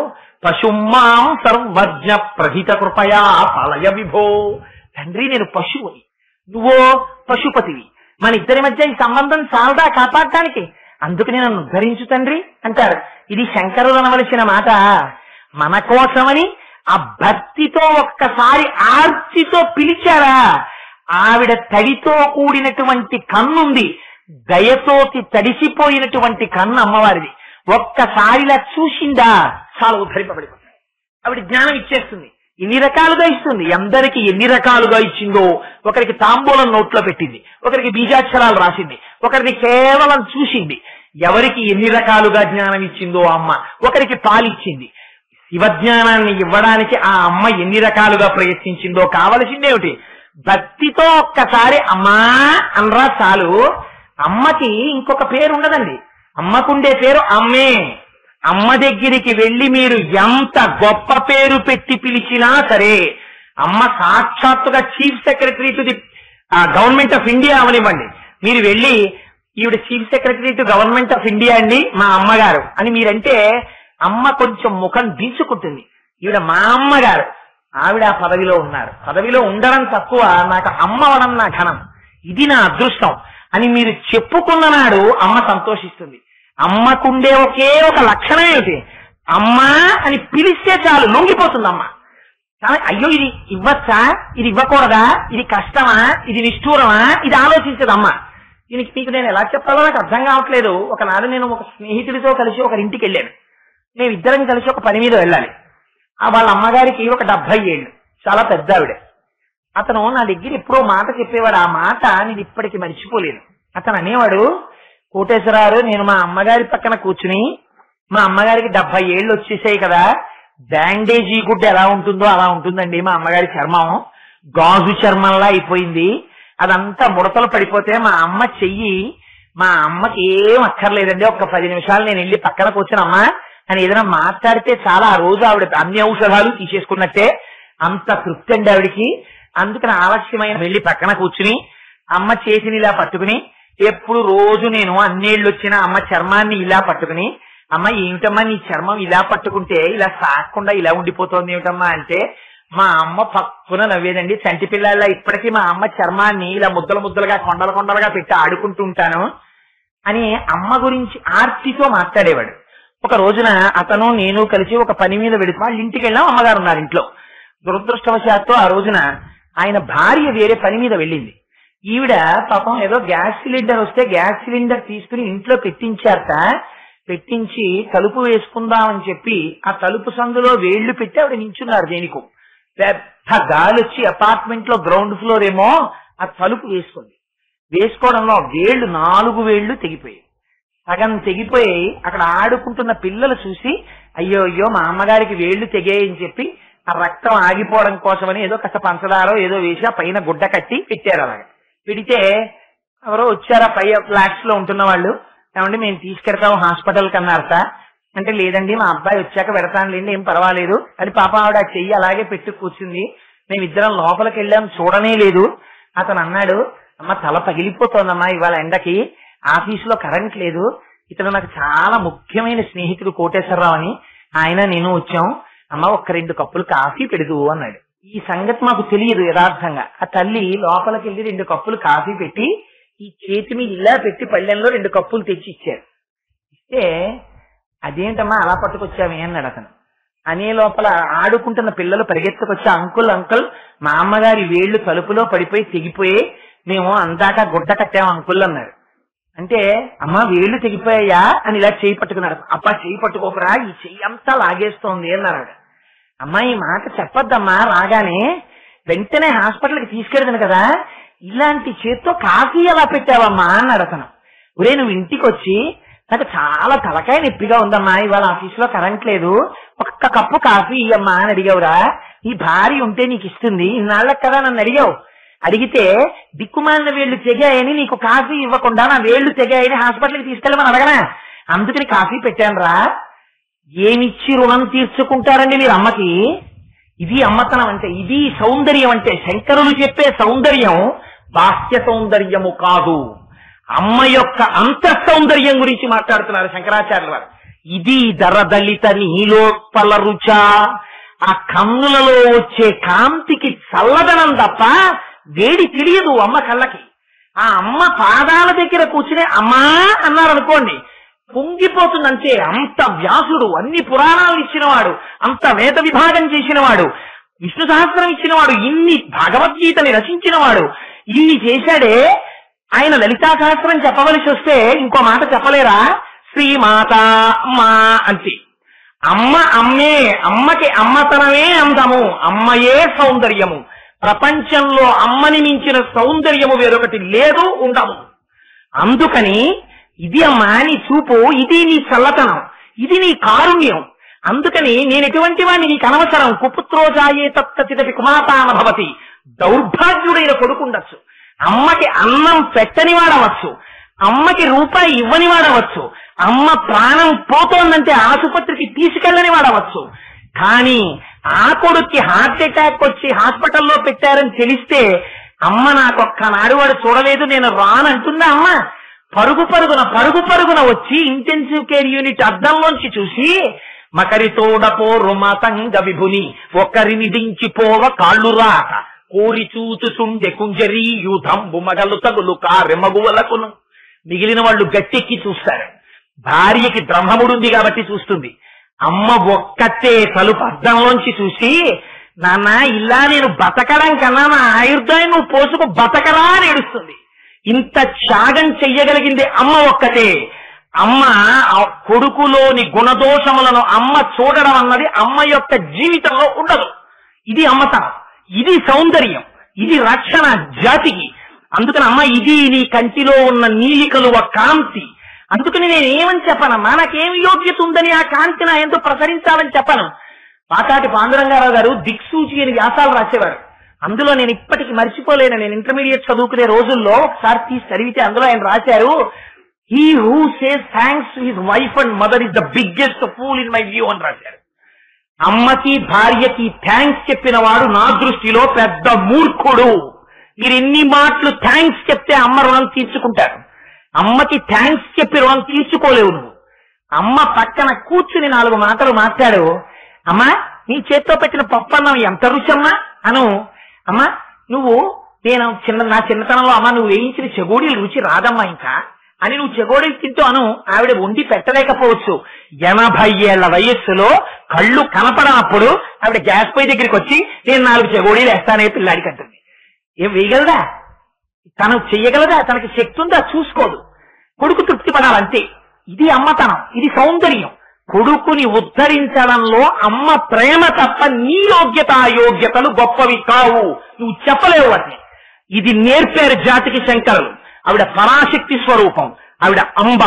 పశుమాం సర్వజ్ఞ ప్రహిత కృపయా పాలయ విభో. తండ్రి నేను పశువుని, నువ్వో పశుపతివి, మన ఇద్దరి మధ్య ఈ సంబంధం చాలదా కాపాడటానికి, అందుకని నన్ను ఉద్ధరించు తండ్రి అంటారు. ఇది శంకరులు అనవలసిన మాట. మన కోసమని ఆ భక్తితో ఒక్కసారి ఆర్తితో పిలిచారా, ఆవిడ తడితో కూడినటువంటి కన్నుంది, దయతోటి తడిసిపోయినటువంటి కన్ను అమ్మవారిది. ఒక్కసారిలా చూసిందా చాలా ఉద్ధరింపబడిపోతాయి. ఆవిడ జ్ఞానం ఇచ్చేస్తుంది, ఎన్ని రకాలుగా ఇస్తుంది, అందరికి ఎన్ని రకాలుగా ఇచ్చిందో. ఒకరికి తాంబూలం నోట్లో పెట్టింది, ఒకరికి బీజాక్షరాలు రాసింది, ఒకరిని కేవలం చూసింది. ఎవరికి ఎన్ని రకాలుగా జ్ఞానం ఇచ్చిందో అమ్మ. ఒకరికి పాలిచ్చింది. శివజ్ఞానాన్ని ఇవ్వడానికి ఆ అమ్మ ఎన్ని రకాలుగా ప్రయత్నించిందో. కావలసిందేమిటి, భక్తితో ఒక్కసారి అమ్మా అనరా చాలు. అమ్మకి ఇంకొక పేరు ఉండదండి, అమ్మకుండే పేరు అమ్మే. అమ్మ దగ్గరికి వెళ్లి మీరు ఎంత గొప్ప పేరు పెట్టి పిలిచినా సరే, అమ్మ సాక్షాత్తుగా chief secretary to the government of India అవనివ్వండి, మీరు వెళ్ళి ఈవిడ chief secretary to government of India అండి మా అమ్మగారు అని మీరంటే అమ్మ కొంచెం ముఖం దించుకుంటుంది. ఈవిడ మా అమ్మగారు, ఆవిడ ఆ పదవిలో ఉన్నారు, పదవిలో ఉండడం తక్కువ, నాకు అమ్మ అవడం నా ఘనం, ఇది నా అదృష్టం అని మీరు చెప్పుకున్న నాడు అమ్మ సంతోషిస్తుంది. అమ్మకుండే ఒకే ఒక లక్షణం ఏమిటి, అమ్మా అని పిలిస్తే చాలు లొంగిపోతుంది అమ్మ. అయ్యో ఇది ఇవ్వచ్చా, ఇది ఇవ్వకూడదా, ఇది కష్టమా, ఇది నిష్ఠూరమా, ఇది ఆలోచించదు అమ్మ. దీనికి మీకు నేను ఎలా చెప్పాలో నాకు అర్థం కావట్లేదు. ఒకనాడు నేను ఒక స్నేహితుడితో కలిసి ఒకరింటికి వెళ్ళాను. మేమిద్దరం కలిసి ఒక పని మీద వెళ్ళాలి. వాళ్ళ అమ్మగారికి ఒక 70 ఏళ్ళు, చాలా పెద్ద ఆవిడ. అతను నా దగ్గర ఎప్పుడో మాట చెప్పేవాడు, ఆ మాట నేను ఇప్పటికీ మర్చిపోలేను. అతను అనేవాడు, కోటేశ్వరారు నేను మా అమ్మగారి పక్కన కూర్చుని, మా అమ్మగారికి 70 ఏళ్ళు వచ్చేసాయి కదా, బ్యాండేజీ గుడ్డ ఎలా ఉంటుందో అలా ఉంటుందండి మా అమ్మగారి చర్మం, గాజు చర్మంలా అయిపోయింది, అదంతా ముడతలు పడిపోతే మా అమ్మ చెయ్యి, మా అమ్మకి ఏం అక్కర్లేదండి, ఒక్క 10 నిమిషాలు నేను వెళ్ళి పక్కన కూర్చునమ్మా అని ఏదైనా మాట్లాడితే చాలా ఆ రోజు ఆవిడ అన్ని ఔషధాలు తీసేసుకున్నట్టే, అంత తృప్తి అండి ఆవిడికి. అందుకని ఆలస్యమైన వెళ్ళి పక్కన కూర్చుని అమ్మ చేతిని ఇలా పట్టుకుని, ఎప్పుడు రోజు నేను అన్నేళ్ళు వచ్చిన అమ్మ చర్మాన్ని ఇలా పట్టుకుని, అమ్మ ఏమిటమ్మా నీ చర్మం ఇలా పట్టుకుంటే ఇలా సాగకుండా ఇలా ఉండిపోతుంది ఏమిటమ్మా అంటే, మా అమ్మ పక్కున నవ్వేదండి. చంటి పిల్లల్లా ఇప్పటికీ మా అమ్మ చర్మాన్ని ఇలా ముద్దలు ముద్దలుగా కొండలు కొండలుగా పెట్టి ఆడుకుంటూ ఉంటాను అని అమ్మ గురించి ఆర్తితో మాట్లాడేవాడు. ఒక రోజున అతను నేను కలిసి ఒక పని మీద వెళితే వాళ్ళ ఇంటికి వెళ్ళాం, అమ్మగారు ఉన్నారు ఇంట్లో. దురదృష్టవశాత్తు ఆ రోజున ఆయన భార్య వేరే పని మీద వెళ్ళింది. ఈవిడ పాపం ఏదో గ్యాస్ సిలిండర్ వస్తే గ్యాస్ సిలిండర్ తీసుకుని ఇంట్లో పెట్టించారట. పెట్టించి తలుపు వేసుకుందామని చెప్పి ఆ తలుపు సందులో వేళ్లు పెట్టి ఆవిడ నించున్నారు. దేనికో పెద్ద గాలి వచ్చి అపార్ట్మెంట్ లో గ్రౌండ్ ఫ్లోర్ ఏమో ఆ తలుపు వేసుకుంది. వేసుకోవడంలో వేళ్లు 4 వేళ్లు తెగిపోయాయి. సగం తెగిపోయి అక్కడ ఆడుకుంటున్న పిల్లలు చూసి అయ్యో అయ్యో మా అమ్మగారికి వేళ్లు తెగాయని చెప్పి ఆ రక్తం ఆగిపోవడం కోసమని ఏదో కాస్త పంచదారో ఏదో వేసి ఆ పైన గుడ్డ కట్టి పెట్టారు. అలాగే పెడితే ఎవరో వచ్చారా పై ఫ్లాట్స్ లో ఉంటున్న వాళ్ళు, ఏమంటే మేము తీసుకెడతాం హాస్పిటల్ కన్నారట అంటే, లేదండి మా అబ్బాయి వచ్చాక పెడతానులేండి ఏం పర్వాలేదు అని పాప ఆవిడ చెయ్యి అలాగే పెట్టి కూర్చుంది. మేమిద్దరం లోపలికి వెళ్ళాం, చూడనే లేదు. అతను అన్నాడు, అమ్మ తల పగిలిపోతోందమ్మా ఇవాళ ఎండకి, ఆఫీసులో కరెంట్ లేదు, ఇతను నాకు చాలా ముఖ్యమైన స్నేహితుడు కోటేశ్వరరావు అని, ఆయన నేను వచ్చాం, అమ్మ ఒక్క 2 కప్పులు కాఫీ పెడుతూ అన్నాడు. ఈ సంగతి మాకు తెలియదు యథార్థంగా. ఆ తల్లి లోపలికి వెళ్ళి 2 కప్పులు కాఫీ పెట్టి ఈ చేతి మీద ఇలా పెట్టి పళ్ళెంలో 2 కప్పులు తెచ్చి ఇచ్చారు. ఇస్తే అదేంటమ్మా అలా పట్టుకొచ్చామే అన్నాడు అతను. అనే లోపల ఆడుకుంటున్న పిల్లలు పరిగెత్తుకొచ్చి అంకుల్ అంకుల్ మా అమ్మగారి వేళ్లు తలుపులో పడిపోయి తెగిపోయి మేము అందాక గుడ్డ కట్టాము అంకుల్ అన్నారు. అంటే అమ్మ వేళ్లు తెగిపోయాయా అని ఇలా చేయి పట్టుకున్నాడు. అబ్బా చేయి పట్టుకోకరా, ఈ చెయ్యి అంతా లాగేస్తోంది అన్నాడు. అమ్మా ఈ మాట చెప్పొద్దమ్మా, రాగానే వెంటనే హాస్పిటల్కి తీసుకెళ్ళదు కదా, ఇలాంటి చేత్తో కాఫీ ఎలా పెట్టావమ్మా అన్నాడు అతను. ఒరే నువ్వు ఇంటికి వచ్చి నాకు చాలా తలకాయ నొప్పిగా ఉందమ్మా, ఇవాళ ఆఫీసులో కరెంట్ లేదు, ఒక్క కప్పు కాఫీ ఇయ్యమ్మా అని అడిగావురా. ఈ భార్య ఉంటే నీకు ఇస్తుంది, ఇన్నాళ్ళకి కదా నన్ను అడిగావు. అడిగితే దిక్కుమాలిన వేళ్లు తెగాయని నీకు కాఫీ ఇవ్వకుండా నా వేళ్లు తెగాయని హాస్పిటల్కి తీసుకెళ్ళమని అడగనా, అందుకని కాఫీ పెట్టాను రా. ఏమిచ్చి రుణం తీర్చుకుంటారండి మీరు అమ్మకి? ఇది అమ్మతనం అంటే, ఇది సౌందర్యం అంటే. శంకరులు చెప్పే సౌందర్యం బాహ్య సౌందర్యము కాదు, అమ్మ యొక్క అంతఃసౌందర్యం గురించి మాట్లాడుతున్నారు శంకరాచార్యుల వారు. ఇది దరదలిత నీలోత్పల రుచ, ఆ కన్నులలో వచ్చే కాంతికి చల్లదనం తప్ప వేడి తెలియదు అమ్మ కళ్ళకి. ఆ అమ్మ పాదాల దగ్గర కూర్చుని అమ్మా అన్నారనుకోండి పొంగిపోతుందంటే. అంత వ్యాసుడు, అన్ని పురాణాలు ఇచ్చినవాడు, అంత వేద విభాగం చేసినవాడు, విష్ణు సహస్రం ఇచ్చినవాడు, ఇన్ని భగవద్గీతని రచించినవాడు, ఇన్ని చేశాడే. ఆయన లలితా సహస్రం చెప్పవలసి వస్తే ఇంకో మాట చెప్పలేరా? శ్రీమాత అమ్మా అంతే. అమ్మ అమ్మే, అమ్మకి అమ్మతనమే అందము, అమ్మయే సౌందర్యము. ప్రపంచంలో అమ్మని మించిన సౌందర్యము వేరొకటి లేదు, ఉండము. అందుకని ఇది అమ్మా నీ చూపు, ఇది నీ చల్లతనం, ఇది నీ కారుణ్యం. అందుకని నేను ఎటువంటి వాడిని నీకు అనవసరం. కుపుత్రోజాయే తప్తచిదపి కుమాతాన భవతి. దౌర్భాగ్యుడైన కొడుకుండొచ్చు, అమ్మకి అన్నం పెట్టని వాడవచ్చు, అమ్మకి రూపాయి ఇవ్వని వాడవచ్చు, అమ్మ ప్రాణం పోతోందంటే ఆసుపత్రికి తీసుకెళ్ళని వాడవచ్చు. కానీ ఆ కొడుక్కి హార్ట్ అటాక్ వచ్చి హాస్పిటల్లో పెట్టారని తెలిస్తే అమ్మ నాకొక్కనాడు వాడు చూడలేదు నేను రానంటుందా అమ్మ? పరుగు పరుగున వచ్చి ఇంటెన్సివ్ కేర్ యూనిట్ అద్దంలోంచి చూసి మకరితోడపో రుమతంగ విభుని ఒకరిని దించిపోవ కాళ్ళు రాక కోరి చూచుచుండె కుంజరీ యూధంబు మగలు తగులు కారెమగువలకును. మిగిలిన వాళ్ళు గట్టెక్కి చూస్తారు. భార్యకి బ్రహ్మముడుంది కాబట్టి చూస్తుంది. అమ్మ ఒక్కతే తలుపు అద్దంలోంచి చూసి నాన్న ఇలా నేను బతకడం కన్నా నా ఆయుర్దాయం నువ్వు పోసుకు బతకరా అని ఏడుస్తుంది. ఇంత త్యాగం చెయ్యగలిగింది అమ్మ ఒక్కతే. అమ్మ కొడుకులోని గుణదోషములను అమ్మ చూడడం అన్నది అమ్మ యొక్క జీవితంలో ఉండదు. ఇది అమ్మతనం, ఇది సౌందర్యం, ఇది రక్షణ జాతికి. అందుకని అమ్మ ఇది నీ కంటిలో ఉన్న నీలికలువ కాంతి. అందుకని నేను ఏమని చెప్పనమ్మా, నాకేమి యోగ్యత ఉందని ఆ కాంతి నా ఎంతో ప్రసరించాలని చెప్పను. పాతాటి పాండురంగారావు గారు దిక్సూచి అని వ్యాసాలు రాసేవారు. అందులో నేను ఇప్పటికి మర్చిపోలేను. నేను ఇంటర్మీడియట్ చదువుకునే రోజుల్లో ఒకసారి తీసి చదివితే అందులో ఆయన రాశారు, he who says thanks to his wife and mother is the biggest pool in my view అని రాశారు. అమ్మకి భార్యకి థ్యాంక్స్ చెప్పిన వాడు నా దృష్టిలో పెద్ద మూర్ఖుడు. మీరు ఎన్ని మాటలు థ్యాంక్స్ చెప్తే అమ్మ రుణం తీర్చుకుంటారు. అమ్మకి థ్యాంక్స్ చెప్పి రుణం తీర్చుకోలేవు నువ్వు. అమ్మ పక్కన కూర్చుని 4 మాటలు మాట్లాడు, అమ్మా నీ చేత్తో పెట్టిన పప్పన్నం ఎంత రుచమ్మా అను. అమ్మా నువ్వు నా చిన్నతనంలో అమ్మ నువ్వు వేయించిన చెగోడీలు రుచి రాదమ్మా ఇంకా అని నువ్వు చెగోడీలు తింటూ అను. ఆవిడ వండి పెట్టలేకపోవచ్చు. 80 ఏళ్ల వయస్సులో కళ్ళు కనపడనప్పుడు ఆవిడ గ్యాస్ పొయ్యి దగ్గరికి వచ్చి నేను 4 చెగోడీలు వేస్తానే పిల్లాడికి అంటుంది. ఏం వేయగలదా? తను చెయ్యగలదా? తనకి శక్తి ఉందా? చూసుకోదు. కొడుకు తృప్తి పడాలంతే. ఇది అమ్మతనం, ఇది సౌందర్యం. కొడుకుని ఉద్ధరించడంలో అమ్మ ప్రేమ తప్ప నీ యోగ్యత అయోగ్యతలు గొప్పవి కావు. నువ్వు చెప్పలేవు వాటిని. ఇది నేర్పారు జాతికి శంకరులు. ఆవిడ పరాశక్తి స్వరూపం, ఆవిడ అంబ,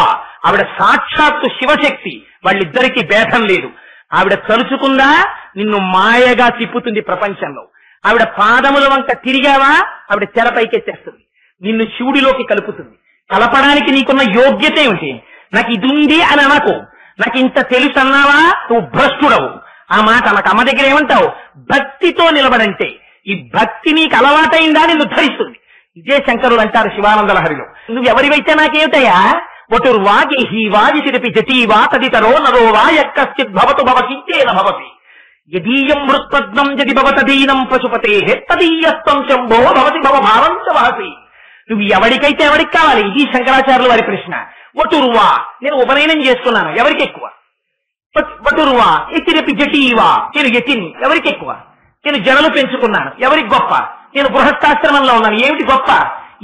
ఆవిడ సాక్షాత్తు శివశక్తి. వాళ్ళిద్దరికీ భేదం లేదు. ఆవిడ తలుచుకుందా నిన్ను మాయగా తిప్పుతుంది ప్రపంచంలో. ఆవిడ పాదముల వంక తిరిగావా ఆవిడ తెరపైకెత్తేస్తుంది, నిన్ను శివుడిలోకి కలుపుతుంది. కలపడానికి నీకున్న యోగ్యత ఏమిటి? నాకు ఇది ఉంది అని అనకు. నాకు ఇంత తెలుసు అన్నావా నువ్వు భ్రష్టుడవు. ఆ మాట నాకు అమ్మ దగ్గర ఏమంటావు? భక్తితో నిలబడంటే ఈ భక్తి నీకు అలవాటైందా నిన్ను ధరిస్తుంది. ఇదే శంకరులు అంటారు శివానంద లహరిలో. నువ్వు ఎవరివైతే నాకేమిటయ్యా, వటుర్వాగేహి వాజిసిరిపి జటీవా తదితరో నరో వా యక్కశ్చిద్భవతు భవకించేన భవతి యదీయం మృత్పద్మం యది భవతదీనం పశుపతే తదీయస్తం శంభో భవతి భవభారం చ వహసి. నువ్వు ఎవరికైతే ఎవరికి కావాలి? ఇది శంకరాచార్యుల వారి ప్రశ్న. వటుర్వా, నేను ఉపనయనం చేసుకున్నాను, ఎవరికి ఎక్కువ? వటుర్వా ఎతిరపి జటీవా, నేను యతిని, ఎవరికి ఎక్కువ? నేను జనలు పెంచుకున్నాను, ఎవరికి గొప్ప? నేను గృహస్థాశ్రమంలో ఉన్నాను, ఏమిటి గొప్ప?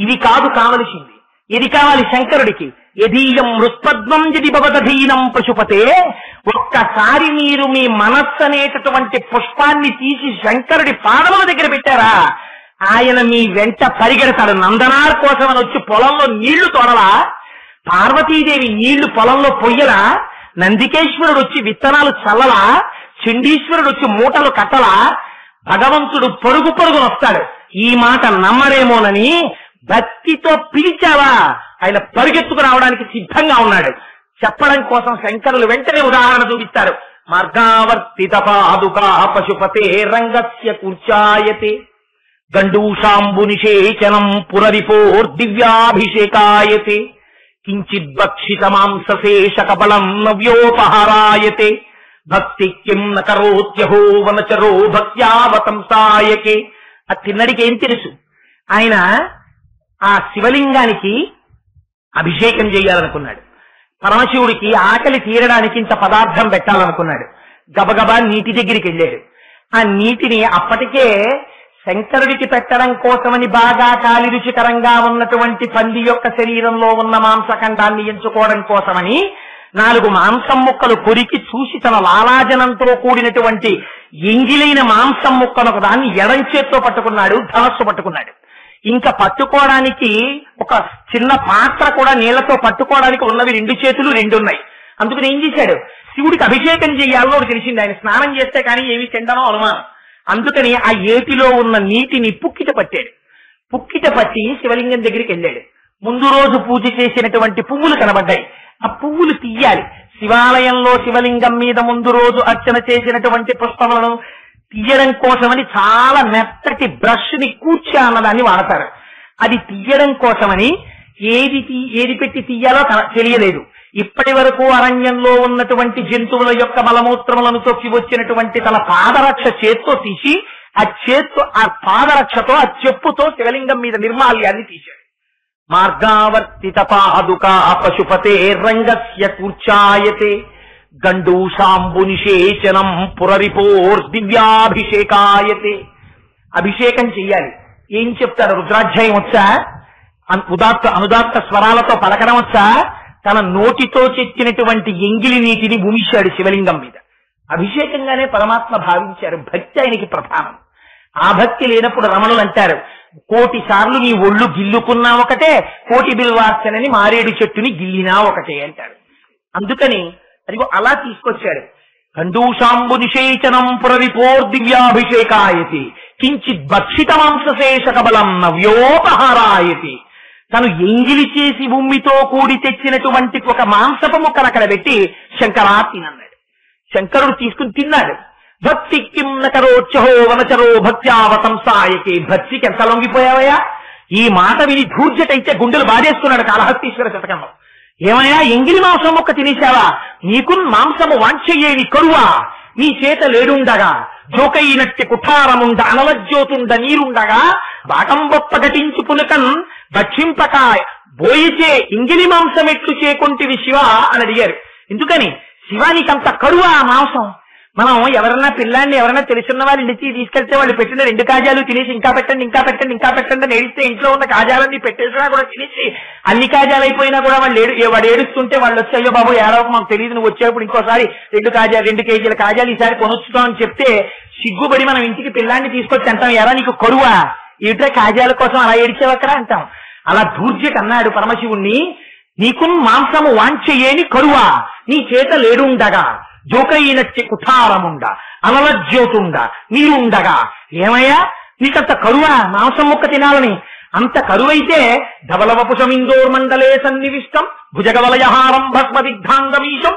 ఇవి కాదు కావలసింది. ఇది కావాలి శంకరుడికి. యదీయం మృత్పద్మం యది భవదధీనం పశుపతే. ఒక్కసారి మీరు మీ మనస్సు అనేటటువంటి పుష్పాన్ని తీసి శంకరుడి పాదముల దగ్గర పెట్టారా, ఆయన మీ వెంట పరిగెడతాడు. నందనార్ కోసం అని వచ్చి పొలంలో నీళ్లు తోడలా, పార్వతీదేవి నీళ్లు పొలంలో పొయ్యలా, నందికేశ్వరుడు వచ్చి విత్తనాలు చల్లలా, చండీశ్వరుడు వచ్చి మూటలు కట్టలా, భగవంతుడు పరుగు పరుగున వస్తాడు. ఈ మాట నమ్మరేమోనని భక్తితో పిలిచావా, ఆయన పరిగెత్తుకు రావడానికి సిద్ధంగా ఉన్నాడు. చెప్పడం కోసం శంకరులు వెంటనే ఉదాహరణ చూపిస్తారు. మార్గావర్తిత పాదుకా పశుపతే రంగస్య కూర్చాయతే గండూషాంబు నిషేచనం పురరిపోర్దివ్యాభిషేకాయతే కించిద్భక్షిత మాంసశేష కబలం నవ్యోపహారాయతే భక్తి కిం న కరోత్యహో వనచరో భక్త్యావతంసాయకే. ఆ తిన్నడికి ఏం తెలుసు? ఆయన ఆ శివలింగానికి అభిషేకం చేయాలనుకున్నాడు. పరమశివుడికి ఆకలి తీరడానికి ఇంత పదార్థం పెట్టాలనుకున్నాడు. గబగబా నీటి దగ్గరికి వెళ్ళాడు. ఆ నీటిని అప్పటికే శంకరుడికి పెట్టడం కోసమని బాగా కాలి రుచికరంగా ఉన్నటువంటి పంది యొక్క శరీరంలో ఉన్న మాంసఖండాన్ని ఎంచుకోవడం కోసమని 4 మాంసం ముక్కలు కొరికి చూసి తన లాలాజనంతో కూడినటువంటి ఎంగిలైన మాంసం ముక్కను దాన్ని ఎడం చేత్తో పట్టుకున్నాడు, ధనస్సు పట్టుకున్నాడు. ఇంకా పట్టుకోవడానికి ఒక చిన్న పాత్ర కూడా నీళ్లతో పట్టుకోవడానికి ఉన్నవి 2 చేతులు 2 ఉన్నాయి. అందుకని ఏం చేశాడు? శివుడికి అభిషేకం చేయాలో తెలిసింది. ఆయన స్నానం చేస్తే కానీ ఏమి తిండనో అనుమానం. అందుకని ఆ ఏటిలో ఉన్న నీటిని పుక్కిట పట్టాడు. పుక్కిట పట్టి శివలింగం దగ్గరికి వెళ్ళాడు. ముందు రోజు పూజ చేసినటువంటి పువ్వులు కనబడ్డాయి. ఆ పువ్వులు తీయాలి. శివాలయంలో శివలింగం మీద ముందు రోజు అర్చన చేసినటువంటి పుష్పములను తీయడం కోసమని చాలా మెత్తటి బ్రష్ ని కూర్చా అన్నదాన్ని వాడతారు. అది తీయడం కోసమని ఏది పెట్టి తీయాలో తెలియలేదు. ఇప్పటి వరకు అరణ్యంలో ఉన్నటువంటి జంతువుల యొక్క మలమూత్రములను తొక్కి వచ్చినటువంటి తన పాదరక్ష చేత్తో తీసి ఆ పాదరక్షతో ఆ చెప్పుతో శివలింగం మీద నిర్మాల్యాన్ని తీశాడు. మార్గావర్తిత పాదుకా పశుపతే రంగస్య కూర్చాయతే గండూషాంబు నిషేచనం పురరిపోర్దివ్యాభిషేకాయతే. అభిషేకం చెయ్యాలి. ఏం చెప్తారు? రుద్రాధ్యాయం వచ్చా? అనుదాత్త స్వరాలతో పలకడం వచ్చా? తన నోటితో చెక్కినటువంటి ఎంగిలి నీటిని భూమిశాడు శివలింగం మీద. అభిషేకంగానే పరమాత్మ భావించారు. భక్తి ఆయనకి ప్రధానం. ఆ భక్తి లేనప్పుడు రమణులు అంటారు, 1,000 సార్లు నీ ఒళ్ళు గిల్లుకున్నా ఒకటే, 1,000 బిల్వార్చనని మారేడు చెట్టుని గిల్లినా ఒకటే అంటారు. అందుకని అదిగో అలా తీసుకొచ్చాడు. కండూషాంబు నిషేచనం పురరిపోర్దివ్యాభిషేకాయతి కించిత్ భక్షిత మాంసశేష కబలం నవ్యోపహారాయతి. తను ఎంగిలి చేసి భూమితో కూడి తెచ్చినటువంటి ఒక మాంసపు ముక్కను అక్కడ పెట్టి శంకరా తినన్నాడు. శంకరుడు తీసుకుని తిన్నాడు. భక్తి కిం నకరోత్యహో వనచరో భక్త్యావతంసాయకే. భక్తికి ఎంత లొంగిపోయావయ్యా? ఈ మాట విని ధూర్జటైతే గుండెలు బాధేసుకున్నాడు కాళహస్తీశ్వర శతకంలో. ఏమయ్యా, ఎంగిలి మాంసం మొక్క తినేశావా? నీకు మాంసము వాంఛయ్యేవి కరువా? నీ చేత లేడుండగా జోకైనట్టి కుఠారముండ అనలజ్యోతుండ నీరుండగా బాటంబొప్ప ఘటించు పునకన్ భక్షింపక బోయిచే ఇంగిలి మాంసం ఎట్లు చేకొంటివి శివ అని అడిగారు. ఎందుకని? శివానికంత కరువా మాంసం? మనం ఎవరన్నా పిల్లాన్ని ఎవరైనా తెలుసున్న వాళ్ళు ఇంటికి తీసుకెళ్తే వాళ్ళు పెట్టిన 2 కాజాలు తినేసి ఇంకా పెట్టండి ఇంకా పెట్టండి ఇంకా పెట్టండి అని ఏడిస్తే ఇంట్లో ఉన్న కాజాలన్నీ పెట్టేసినా కూడా తినేసి అన్ని కాజాలు అయిపోయినా కూడా వాడు ఏడుస్తుంటే వాళ్ళు వచ్చి అయ్యో బాబు ఏడవకు మాకు తెలియదు, నువ్వు వచ్చేప్పుడు ఇంకోసారి 2 కేజీల కాజాలు ఈసారి కొనొచ్చుతాం అని చెప్తే సిగ్గుబడి మనం ఇంటికి పిల్లాన్ని తీసుకొచ్చి అంటాం, ఎరా నీకు కరువా? ఇట్లా కాజాల కోసం అలా ఏడిచేవక్కరా అంటాం. అలా ధూర్జట్ అన్నాడు పరమశివుణ్ణి, నీకు మాంసము వాంఛయేని కరువా? నీ చేత లేడుండగా జోకైనట్టి కుఠారముండ అనలజ్యోతుండ నీరుండగా ఏమయ్యా నీకంత కరువా మాంసం ముక్క తినాలని? అంత కరువైతే ధవలవపుషమిందోర్మండలే సన్నివిష్టం భుజగవలయహారం భస్మదిగ్ధాంగమీశం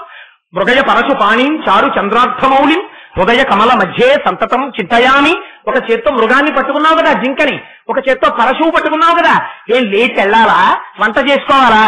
మృగయ పరశు పాణిం చారు చంద్రార్థమౌళిం హృదయ కమల మధ్యే సంతతం చింతయామి. ఒక చేత్తో మృగాన్ని పట్టుకున్నావు కదా, జింకని, ఒక చేత్తో పరశువు పట్టుకున్నావు కదా, ఏం లేచి వెళ్ళాలా? వంట చేసుకోవాలా?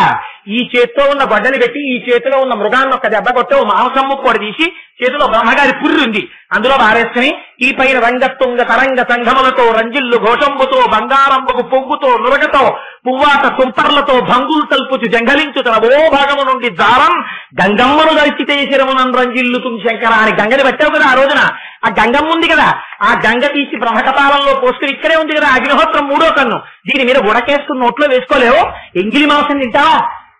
ఈ చేతితో ఉన్న గొడ్డని పెట్టి ఈ చేతిలో ఉన్న మృగాన్ని ఒక్క దెబ్బ కొట్టి ఓ మాంసం ముక్కోడి తీసి చేతిలో బ్రహ్మగారి పుర్రి ఉంది అందులో బారేసుకుని ఈ పైన రంగతుంగ తరంగ సంఘములతో రంజిల్లు ఘోషంబుతో బంగారంబకు పొగ్గుతో నురగతో పువ్వాట తుంపర్లతో భంగులు తల్పుచు జంగలించు తన ఓ భాగము నుండి దారం గంగమ్మను దర్శితే శిరమునం రంజిల్లుతుం శంకర అని గంగని పెట్టావు కదా ఆ రోజున ఆ గంగమ్మ ఉంది కదా ఆ గంగ తీసి బ్రహ్మకపాలంలో పోసుకుని ఇక్కడే ఉంది కదా అగ్నిహోత్రం మూడో కన్ను దీని మీద ఉడకేసుకుని నోట్లో వేసుకోలేవు ఎంగిలి మాంసం తింటావా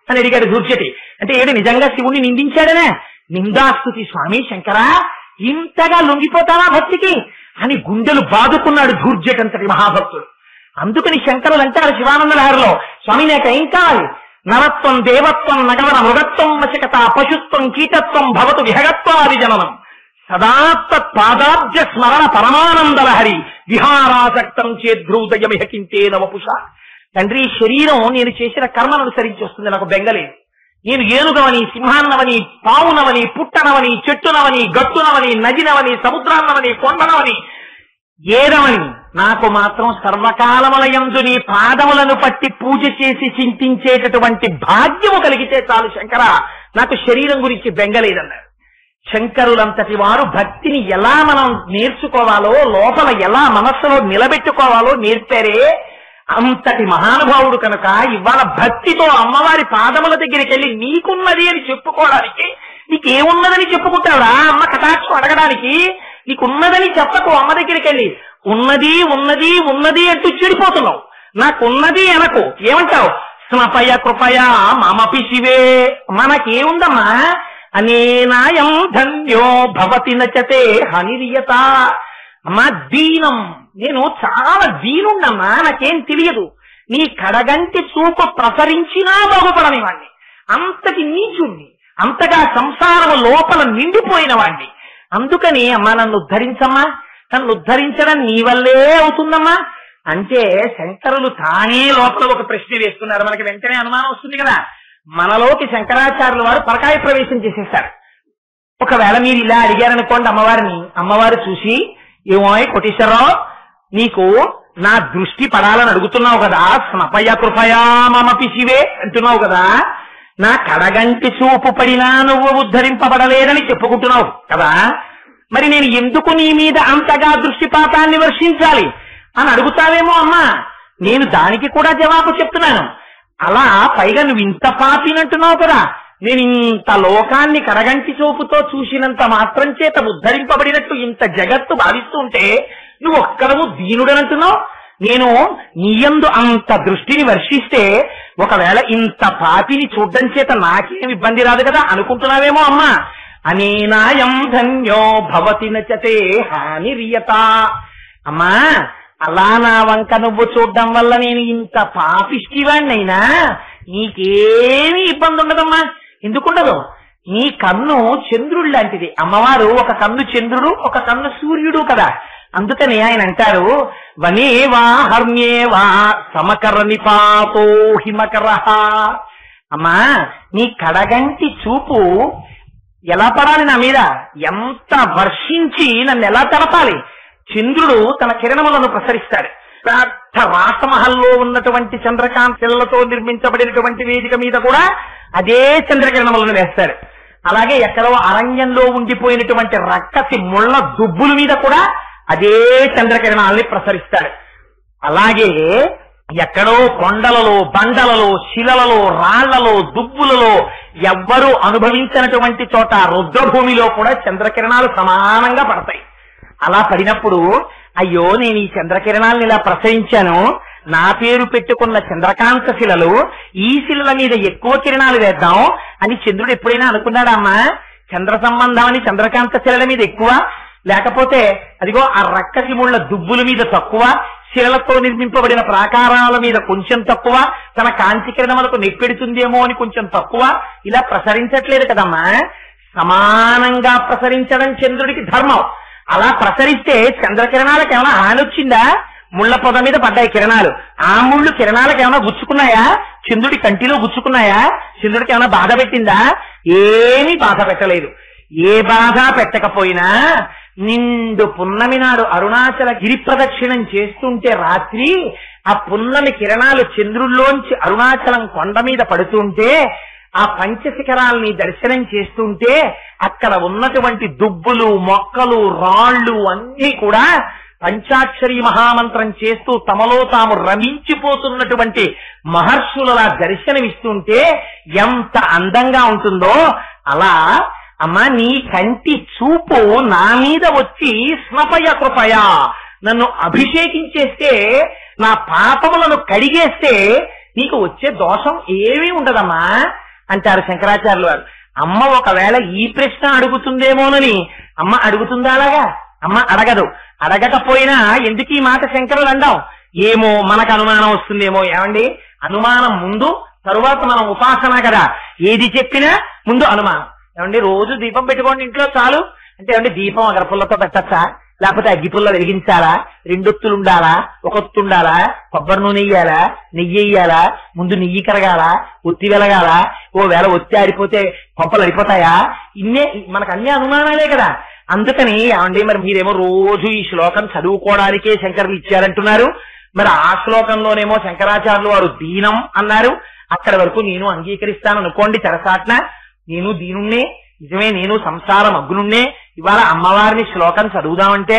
అని అడిగాడు ధూర్జటి. అంటే ఏడు నిజంగా శివుణ్ణి నిందించాడనే నిందాస్తుతి స్వామి శంకరా ఇంతగా లొంగిపోతావా భక్తికి అని గుండెలు బాదుకున్నాడు ధూర్జటంతటి మహాభక్తుడు. అందుకని శంకరులు అంటారు శివానంద లహరిలో స్వామి నాకేం కావాలి నరత్వం దేవత్వం నగవన మృగత్వం వశకత పశుత్వం కీటత్వం భవతు విహగత్వాది జననం సదాత్తత్ పాదాబ్జ స్మరణ పరమానంద లహరి విహారాసక్తం చేద్రూదయమిహ కింతే నవపుష. తండ్రి శరీరం నేను చేసిన కర్మను అనుసరించి వస్తుంది, నాకు బెంగలేదు. నేను ఏనుగవని సింహాన్నవని పావునవని పుట్టనవని చెట్టునవని గట్టునవని నదినవని సముద్రాన్నవని కొండనవని ఏదవని నాకు మాత్రం సర్వకాలములయందు నీ పాదములను పట్టి పూజ చేసి చింతించేటటువంటి భాగ్యము కలిగితే చాలు శంకర, నాకు శరీరం గురించి బెంగలేదన్నారు. శంకరులంతటి వారు భక్తిని ఎలా మనం నేర్చుకోవాలో లోపల ఎలా మనస్సులో నిలబెట్టుకోవాలో నేర్పారే. అంతటి మహానుభావుడు కనుక ఇవాళ భక్తితో అమ్మవారి పాదముల దగ్గరికి వెళ్ళి నీకున్నది అని చెప్పుకోవడానికి నీకేమున్నదని చెప్పుకుంటావురా అమ్మ కటాక్షం అడగడానికి? నీకున్నదని చెప్పకు అమ్మ దగ్గరికి వెళ్ళి. ఉన్నది ఉన్నది ఉన్నది అంటూ చెడిపోతున్నావు. నాకున్నది అనకు ఏమంటావు? స్మపయ కృపయా మమపి శివే. మనకేముందమ్మా అనేనాయం ధన్యో భవతి నచతే హనిరియత. అమ్మా దీనం, నేను చాలా దీనుండమ్మా, నాకేం తెలియదు. నీ కడగంటి చూపు ప్రసరించినా బాగుపడని వాణ్ణి, అంతటి నీచుణ్ణి, అంతగా సంసారము లోపల నిండిపోయిన వాణ్ణి. అందుకని అమ్మా నన్ను ఉద్ధరించమ్మా, నన్ను ఉద్ధరించడం నీ వల్లే అవుతుందమ్మా అంటే శంకరులు తానే లోపల ఒక ప్రశ్న వేస్తున్నారు. మనకి వెంటనే అనుమానం వస్తుంది కదా. మనలోకి శంకరాచార్యుల వారు పరకాయ ప్రవేశం చేసేస్తారు. ఒకవేళ మీరు ఇలా అడిగారనుకోండి అమ్మవారిని, అమ్మవారు చూసి ఏమో కోటేశ్వరరావు నీకు నా దృష్టి పడాలని అడుగుతున్నావు కదా, స్మపయ కృపయా మమపి శివే అంటున్నావు కదా, నా కడగంటి చూపు పడినా నువ్వు ఉద్ధరింపబడలేదని చెప్పుకుంటున్నావు కదా, మరి నేను ఎందుకు నీ మీద అంతగా దృష్టిపాతాన్ని వర్షించాలి అని అడుగుతావేమో అమ్మా. నేను దానికి కూడా జవాబు చెప్తున్నాను. అలా పైగా నువ్వు ఇంత పాపినంటున్నావు కదా, నేను ఇంత లోకాన్ని కడగంటి చూపుతో చూసినంత మాత్రం చేత ఉద్ధరింపబడినట్టు ఇంత జగత్తు భావిస్తూ ఉంటే నువ్వు ఒక్కడవు దీనుడనంటున్నావు. నేను నీయందు అంత దృష్టిని వర్షిస్తే ఒకవేళ ఇంత పాపిని చూడ్డం చేత నాకేం ఇబ్బంది రాదు కదా అనుకుంటున్నావేమో అమ్మా. అనేనాయం ధన్యో భవతి నచతే హానిరియత. అమ్మా అలా నా వంక నువ్వు చూడడం వల్ల నేను ఇంత పాపిష్టివాణ్ణైనా నీకేమీ ఇబ్బంది ఉండదమ్మా. ఎందుకుండదు? నీ కన్ను చంద్రుడు లాంటిది. అమ్మవారు ఒక కన్ను చంద్రుడు, ఒక కన్ను సూర్యుడు కదా. అందుకని ఆయన అంటారు వనేవా హర్మ్యేవా సమకర నిపాతో హిమకర. అమ్మా నీ కడగంటి చూపు ఎలా పడాలి నా మీద, ఎంత వర్షించి నన్ను ఎలా తడపాలి. చంద్రుడు తన కిరణములను ప్రసరిస్తాడు. పెద్ద రాసమహల్లో ఉన్నటువంటి చంద్రకాంతిలతో నిర్మించబడినటువంటి వేదిక మీద కూడా అదే చంద్రకిరణములను వేస్తాడు. అలాగే ఎక్కడో అరణ్యంలో ఉండిపోయినటువంటి రక్కసి ముళ్ళ దుబ్బుల మీద కూడా అదే చంద్రకిరణాలని ప్రసరిస్తాడు. అలాగే ఎక్కడో కొండలలో, బండలలో, శిలలలో, రాళ్లలో, దుబ్బులలో ఎవ్వరూ అనుభవించినటువంటి చోట రుద్రభూమిలో కూడా చంద్రకిరణాలు సమానంగా పడతాయి. అలా పడినప్పుడు అయ్యో నేను ఈ చంద్రకిరణాలను ఇలా ప్రసరించాను, నా పేరు పెట్టుకున్న చంద్రకాంత శిలలు, ఈ శిలల మీద ఎక్కువ కిరణాలు వేద్దాం అని చంద్రుడు ఎప్పుడైనా అనుకున్నాడా అమ్మా? చంద్ర సంబంధం అని చంద్రకాంత శిలల మీద ఎక్కువ, లేకపోతే అదిగో ఆ రక్కసి ముళ్ళ దుబ్బుల మీద తక్కువ, శిలలతో నిర్మింపబడిన ప్రాకారాల మీద కొంచెం తక్కువ, తన కాంతి కిరణములకు నెప్పెడుతుందేమో అని కొంచెం తక్కువ, ఇలా ప్రసరించట్లేదు కదమ్మా. సమానంగా ప్రసరించడం చంద్రుడికి ధర్మం. అలా ప్రసరిస్తే చంద్రకిరణాలకు ఏమైనా హాని వచ్చిందా? ముళ్ల పొద మీద పడ్డాయి కిరణాలు, ఆ ముళ్ళు కిరణాలకు ఏమైనా గుచ్చుకున్నాయా? చంద్రుడి కంటిలో గుచ్చుకున్నాయా? చంద్రుడికి ఏమైనా బాధ పెట్టిందా? ఏమీ బాధ పెట్టలేదు. ఏ బాధ పెట్టకపోయినా నిండు పున్నమి నాడు అరుణాచల గిరి ప్రదక్షిణం చేస్తుంటే రాత్రి ఆ పున్నమి కిరణాలు చంద్రుల్లోంచి అరుణాచలం కొండ మీద పడుతుంటే ఆ పంచశిఖరాల్ని దర్శనం చేస్తుంటే అక్కడ ఉన్నటువంటి దుబ్బులు మొక్కలు రాళ్లు అన్ని కూడా పంచాక్షరి మహామంత్రం చేస్తూ తమలో తాము రమించిపోతున్నటువంటి మహర్షులలా దర్శనమిస్తుంటే ఎంత అందంగా ఉంటుందో అలా అమ్మా నీ కంటి చూపు నా మీద వచ్చి స్నపయ కృపయ నన్ను అభిషేకించేస్తే నా పాపములను కడిగేస్తే నీకు వచ్చే దోషం ఏమీ ఉండదమ్మా అంటారు శంకరాచార్యులు వారు. అమ్మ ఒకవేళ ఈ ప్రశ్న అడుగుతుందేమోనని అమ్మ అడుగుతుందా అలాగా? అమ్మ అడగదు. అడగకపోయినా ఎందుకు ఈ మాట శంకరులు అంటాం? ఏమో మనకు అనుమానం వస్తుందేమో. ఏమండి, అనుమానం ముందు తరువాత మనం ఉపాసన కదా. ఏది చెప్పినా ముందు అనుమానం. ఏమండి, రోజు దీపం పెట్టుకోండి ఇంట్లో చాలు అంటే, ఏమండి దీపం అగరపుల్లతో పెట్టచ్చా, లేకపోతే అగ్గిపుల్ల వెలిగించాలా, రెండొత్తులు ఉండాలా, ఒకొత్తు ఉండాలా, కొబ్బరి నూనె వేయాలా, నెయ్యి వేయాలా, ముందు నెయ్యి కరగాల, ఒత్తి వెలగాల, ఓ వేళ ఒత్తి ఆడిపోతే కొంపలు అడిపోతాయా? ఇన్నే మనకు అన్ని అనుమానాలే కదా. అందుకని ఏమండి మరి మీరేమో రోజు ఈ శ్లోకం చదువుకోవడానికే శంకరులు ఇచ్చారంటున్నారు. మరి ఆ శ్లోకంలోనేమో శంకరాచార్యులు వారు దీనం అన్నారు. అక్కడి వరకు నేను అంగీకరిస్తాను అనుకోండి. తెరసాట్న నేను దీనుణ్ణే, నిజమే నేను సంసారం అగ్నుణ్ణే. ఇవాళ అమ్మవారిని శ్లోకం చదువుదామంటే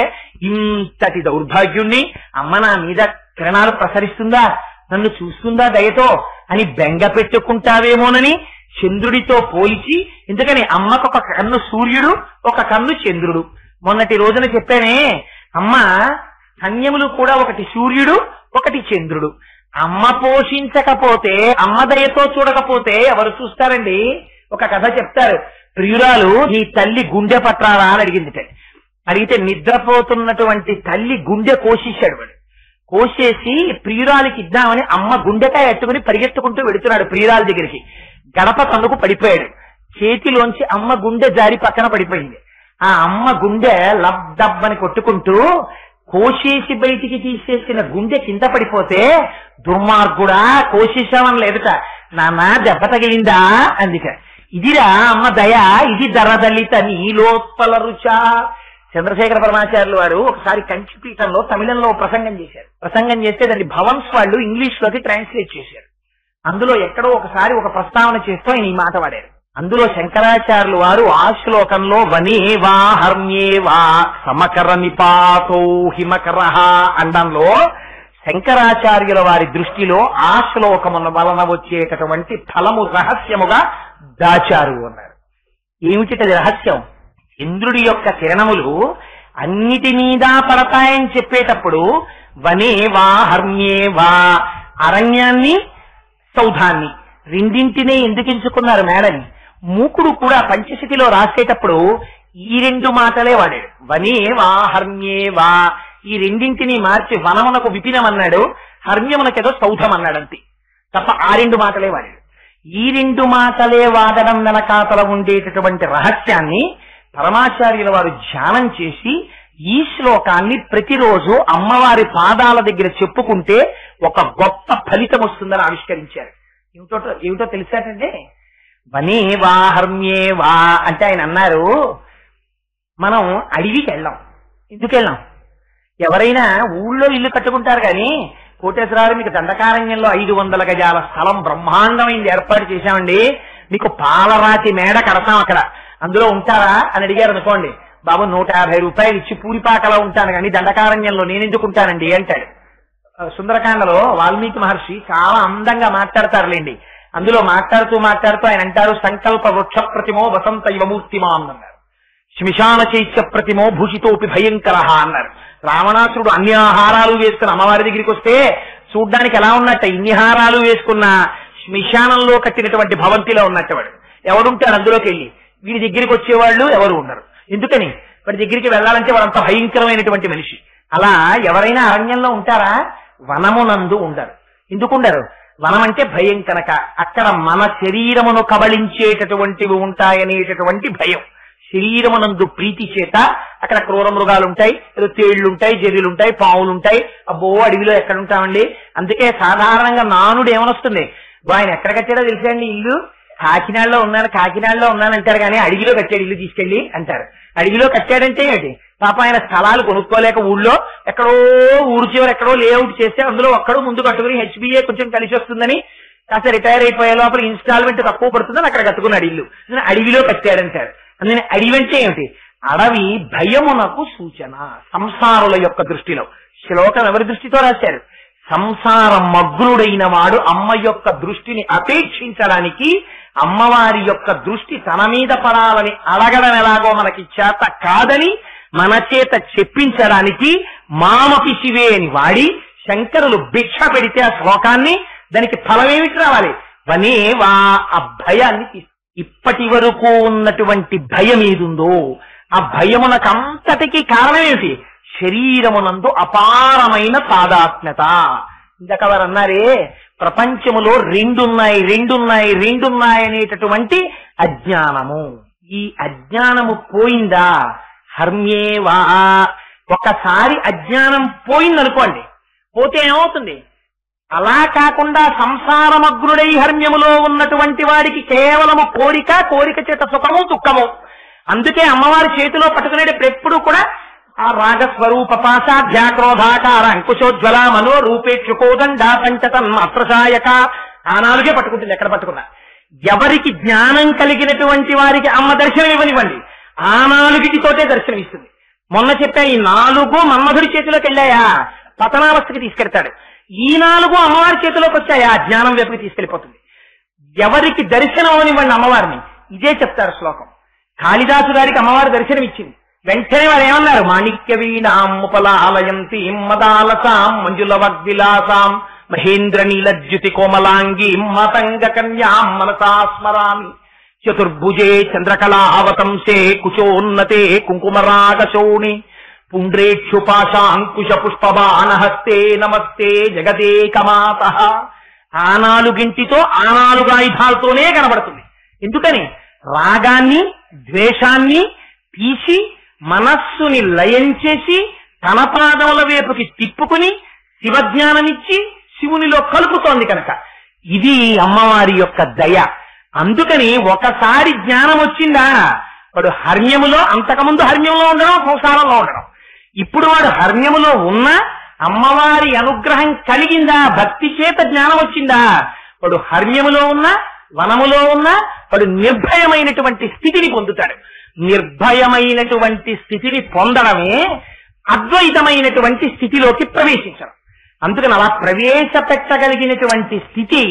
ఇంతటి దౌర్భాగ్యుణ్ణి, అమ్మ నా మీద కిరణాలు ప్రసరిస్తుందా, నన్ను చూస్తుందా దయతో అని బెంగ పెట్టుకుంటావేమోనని చంద్రుడితో పోల్చి, ఎందుకని అమ్మకు ఒక కన్ను సూర్యుడు, ఒక కన్ను చంద్రుడు. మొన్నటి రోజున చెప్పానే, అమ్మ కన్యములు కూడా ఒకటి సూర్యుడు, ఒకటి చంద్రుడు. అమ్మ పోషించకపోతే, అమ్మ దయతో చూడకపోతే ఎవరు చూస్తారండి? ఒక కథ చెప్తారు. ప్రియురాలు నీ తల్లి గుండె పట్టాలా అని అడిగితే నిద్రపోతున్నటువంటి తల్లి గుండె కోసేశాడు వాడు. కోసేసి ప్రియురాలికి ఇద్దామని అమ్మ గుండెకాయ ఎట్టుకుని పరిగెత్తుకుంటూ వెడుతున్నాడు ప్రియురాలి దగ్గరికి. గడప తన్నుకు పడిపోయాడు. చేతిలోంచి అమ్మ గుండె జారి పక్కన పడిపోయింది. ఆ అమ్మ గుండె లబ్డబ్బని కొట్టుకుంటూ కోసేసి బయటికి తీసేసిన గుండె కింద పడిపోతే, దుర్మార్గుడా కోసేశామని లేదుట, నాన్న దెబ్బ తగిలిందా అందుక. ఇదిరా అమ్మ దయ, ఇది దరదలిత నీలోత్పల రుచా. చంద్రశేఖర పరమాచార్యులు వారు ఒకసారి కంచిపీఠంలో తమిళంలో ప్రసంగం చేశారు. ప్రసంగం చేస్తే దాన్ని భవన్స్ వాళ్ళు ఇంగ్లీష్ లోకి ట్రాన్స్లేట్ చేశారు. అందులో ఎక్కడో ఒకసారి ఒక ప్రస్తావన చేస్తూ ఆయన ఈ మాట వాడారు. అందులో శంకరాచార్యులు వారు ఆ శ్లోకంలో వనేవా హర్మ్యేవా సమకర నిపాతో హిమకరః అండంలో శంకరాచార్యుల వారి దృష్టిలో ఆ శ్లోకముల వలన వచ్చేటటువంటి ఫలము రహస్యముగా దాచారు అన్నారు. ఏమిటిది రహస్యం? ఇంద్రుడి యొక్క కిరణములు అన్నిటి మీద పడతాయని చెప్పేటప్పుడు వనేవా హర్మ్యేవా, అరణ్యాన్ని సౌధాన్ని రెండింటినే ఎందుకు ఎంచుకున్నారు మేడని? మూకుడు కూడా పంచశతిలో రాసేటప్పుడు ఈ రెండు మాటలే వాడాడు. వనేవా హర్మ్యేవా, ఈ రెండింటినీ మార్చి వనమునకు విపినమన్నాడు, హర్మ్యమునకేదో సౌధం అన్నాడు అంతే తప్ప ఆ రెండు మాటలే వాడాడు. ఈ రెండు మాటలే వాడడం వెనకాతల ఉండేటటువంటి రహస్యాన్ని పరమాచార్యుల వారు ధ్యానం చేసి ఈ శ్లోకాన్ని ప్రతిరోజు అమ్మవారి పాదాల దగ్గర చెప్పుకుంటే ఒక గొప్ప ఫలితం వస్తుందని ఆవిష్కరించారు. ఏమిటో తెలిసాటంటే, వనేవా హర్మ్యేవా అంటే ఆయన అన్నారు, మనం అడవికి వెళ్ళాం. ఎందుకు వెళ్ళాం? ఎవరైనా ఊళ్ళో ఇల్లు కట్టుకుంటారు కానీ, కోటేశ్వరరావు మీకు దండకారణ్యంలో 500 గజాల స్థలం బ్రహ్మాండమైంది ఏర్పాటు చేశామండి, మీకు పాలరాతి మేడ కడతాం అక్కడ, అందులో ఉంటారా అని అడిగారు అనుకోండి. బాబు 150 రూపాయలు ఇచ్చి పూరిపాకలా ఉంటాను కానీ దండకారణ్యంలో నేనెందుకు ఉంటానండి అంటాడు. సుందరకాండలో వాల్మీకి మహర్షి చాలా అందంగా మాట్లాడతారులేండి. అందులో మాట్లాడుతూ ఆయన అంటారు, సంకల్ప వృక్ష ప్రతిమో వసంత యువమూర్తిమా అన్నారు, శ్మశాన చైత్య ప్రతిమో భూషితోపి భయంకర అన్నారు. రావణాసురుడు అన్ని ఆహారాలు వేసుకుని అమ్మవారి దగ్గరికి వస్తే చూడ్డానికి ఎలా ఉన్నట్ట? ఇన్ని హారాలు వేసుకున్న శ్మశానంలో కట్టినటువంటి భవంతిలో ఉన్నట్టు వాడు. ఎవడుంటాడు అందులోకి వెళ్ళి? వీడి దగ్గరికి వచ్చేవాళ్ళు ఎవరు ఉండరు. ఎందుకని? వాడి దగ్గరికి వెళ్ళాలంటే వాడంత భయంకరమైనటువంటి మనిషి. అలా ఎవరైనా అరణ్యంలో ఉంటారా? వనమునందు ఉండరు. ఎందుకుండరు? వనం అంటే భయం కనుక. అక్కడ మన శరీరమును కబళించేటటువంటివి ఉంటాయనేటటువంటి భయం. శరీరమునందు ప్రీతి చేత అక్కడ క్రూర మృగాలుంటాయి, ఏదో తేళ్లుంటాయి, జర్రీలుంటాయి, పావులుంటాయి. అబ్బో అడవిలో ఎక్కడుంటామండి. అందుకే సాధారణంగా నానుడు ఏమనొస్తుంది, ఆయన ఎక్కడ కట్టాడో తెలుసండి ఇల్లు, కాకినాడలో ఉన్నాను అంటారు కానీ అడవిలో కట్టాడు ఇల్లు తీసుకెళ్లి అంటారు. అడవిలో కట్టాడంటే ఏంటి? పాప ఆయన స్థలాలు కొనుక్కోలేక ఊళ్ళో ఎక్కడో ఊరు చివరి ఎక్కడో లేఅవుట్ చేస్తే అందులో ఒక్కడో ముందు కట్టుకుని హెచ్బిఏ కొంచెం కలిసి వస్తుందని కాస్త రిటైర్ అయిపోయే లోపల ఇన్స్టాల్మెంట్ తక్కువ పడుతుందని అక్కడ కట్టుకున్నాడు ఇల్లు. అడవిలో కట్టాడంటారు. అందుకని అడవి అంటే ఏమిటి? అడవి భయమునకు సూచన. సంసారుల యొక్క దృష్టిలో. శ్లోకం ఎవరి దృష్టితో రాశారు? సంసార మగ్నుడైన వాడు అమ్మ యొక్క దృష్టిని అపేక్షించడానికి, అమ్మవారి యొక్క దృష్టి తన మీద పడాలని అడగడం ఎలాగో మనకి చేత కాదని మన చేత చెప్పించడానికి మామపి శివే అని వాడి శంకరులు భిక్ష పెడితే ఆ శ్లోకాన్ని దానికి ఫలమేమిటి రావాలి? వనేవా ఆ భయాన్ని ఇప్పటి వరకు ఉన్నటువంటి భయం ఏదుందో ఆ భయమునకంతటికీ కారణం ఏమిటి? శరీరమునందు అపారమైన తాదాత్మ్యత. ఇందాక వారు అన్నారే ప్రపంచములో రెండున్నాయి అనేటటువంటి అజ్ఞానము. ఈ అజ్ఞానము పోయిందా? హర్మ్యేవా. ఒకసారి అజ్ఞానం పోయిందనుకోండి, పోతే ఏమవుతుంది? అలా కాకుండా సంసారమగ్నుడై హర్మ్యములో ఉన్నటువంటి వాడికి కేవలము కోరిక చేత సుఖము దుఃఖము. అందుకే అమ్మవారి చేతిలో పట్టుకునేటప్పుడు ఎప్పుడు కూడా ఆ రాగస్వరూప పాశాధ్యాక్రోధాకార అంకుశోజ్వల మనో రూపేక్షుకోదండ పంచతన్మాత్రసాయక ఆ నాలుగే పట్టుకుంటుంది ఎక్కడ పట్టుకున్నా. ఎవరికి జ్ఞానం కలిగినటువంటి వారికి అమ్మ దర్శనం ఇవ్వనివ్వండి, ఆ నాలుగిటితోటే దర్శనం ఇస్తుంది. మొన్న చెప్పా ఈ 4 మన్మధుడి చేతిలోకి వెళ్ళాయా పతనావస్థకి తీసుకెళ్తాడు. ఈ 4 అమ్మవారి చేతిలోకి వచ్చాయా జ్ఞానం వైపుకి తీసుకెళ్లిపోతుంది. ఎవరికి దర్శనం అవనివ్వండి అమ్మవారిని, ఇదే చెప్తారు శ్లోకం. కాళిదాసు గారికి అమ్మవారి దర్శనం ఇచ్చింది. వెంటనే వారు ఏమన్నారు? మాణిక్య వీణాం ఉపలాలయంతి మదాలసాం మంజుల వగ్విలాసాం మహేంద్ర నీలజ్యుతి కోమలాంగి మతంగ కన్యాం మనసా స్మరామి చతుర్భుజే చంద్రకళావతంసే కుచోన్నతే కుంకుమరాగశోణి పుండ్రేక్షుపాశాంకుశ పుష్పబాణహస్తే నమస్తే జగదేకమాత. ఆ 4 ఆ 4 ఆయుధాలతోనే కనబడుతుంది. ఎందుకని? రాగాన్ని ద్వేషాన్ని తీసి మనస్సుని లయం చేసి తన పాదముల వైపుకి తిప్పుకుని శివజ్ఞానమిచ్చి శివునిలో కలుపుతోంది కనుక ఇది అమ్మవారి యొక్క దయ. అందుకని ఒకసారి జ్ఞానం వచ్చిందా వాడు హర్మ్యములో, అంతకుముందు హర్మ్యంలో ఉండడం సంసారంలో ఉండడం, ఇప్పుడు వాడు హర్మ్యములో ఉన్నా అమ్మవారి అనుగ్రహం కలిగిందా, భక్తి చేత జ్ఞానం వచ్చిందా, వాడు హర్మ్యములో ఉన్నా వనములో ఉన్నా వాడు నిర్భయమైనటువంటి స్థితిని పొందుతాడు. నిర్భయమైనటువంటి స్థితిని పొందడమే అద్వైతమైనటువంటి స్థితిలోకి ప్రవేశించడం. అందుకని అలా ప్రవేశపెట్టగలిగినటువంటి స్థితి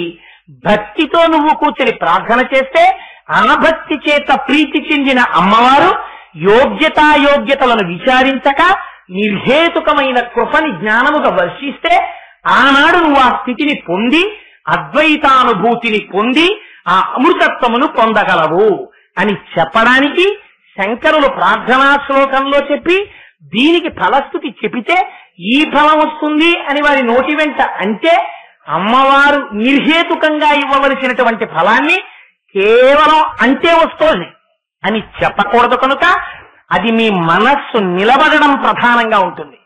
భక్తితో నువ్వు కూర్చొని ప్రార్థన చేస్తే అనభక్తి చేత ప్రీతి చెందిన అమ్మవారు యోగ్యతాయోగ్యతలను విచారించక నిర్హేతుకమైన కృపని జ్ఞానముగా వర్షిస్తే ఆనాడు నువ్వు ఆ స్థితిని పొంది అద్వైతానుభూతిని పొంది ఆ అమృతత్వమును పొందగలవు అని చెప్పడానికి శంకరులు ప్రార్థనా శ్లోకంలో చెప్పి దీనికి ఫలస్థుతి చెబితే ఈ ఫలం వస్తుంది అని వారి నోటి వెంట అంటే అమ్మవారు నిర్హేతుకంగా ఇవ్వవలసినటువంటి ఫలాన్ని కేవలం అంటే వస్తోంది అని చెప్పకూడదు కనుక అది మీ మనస్సు నిలబడడం ప్రధానంగా ఉంటుంది.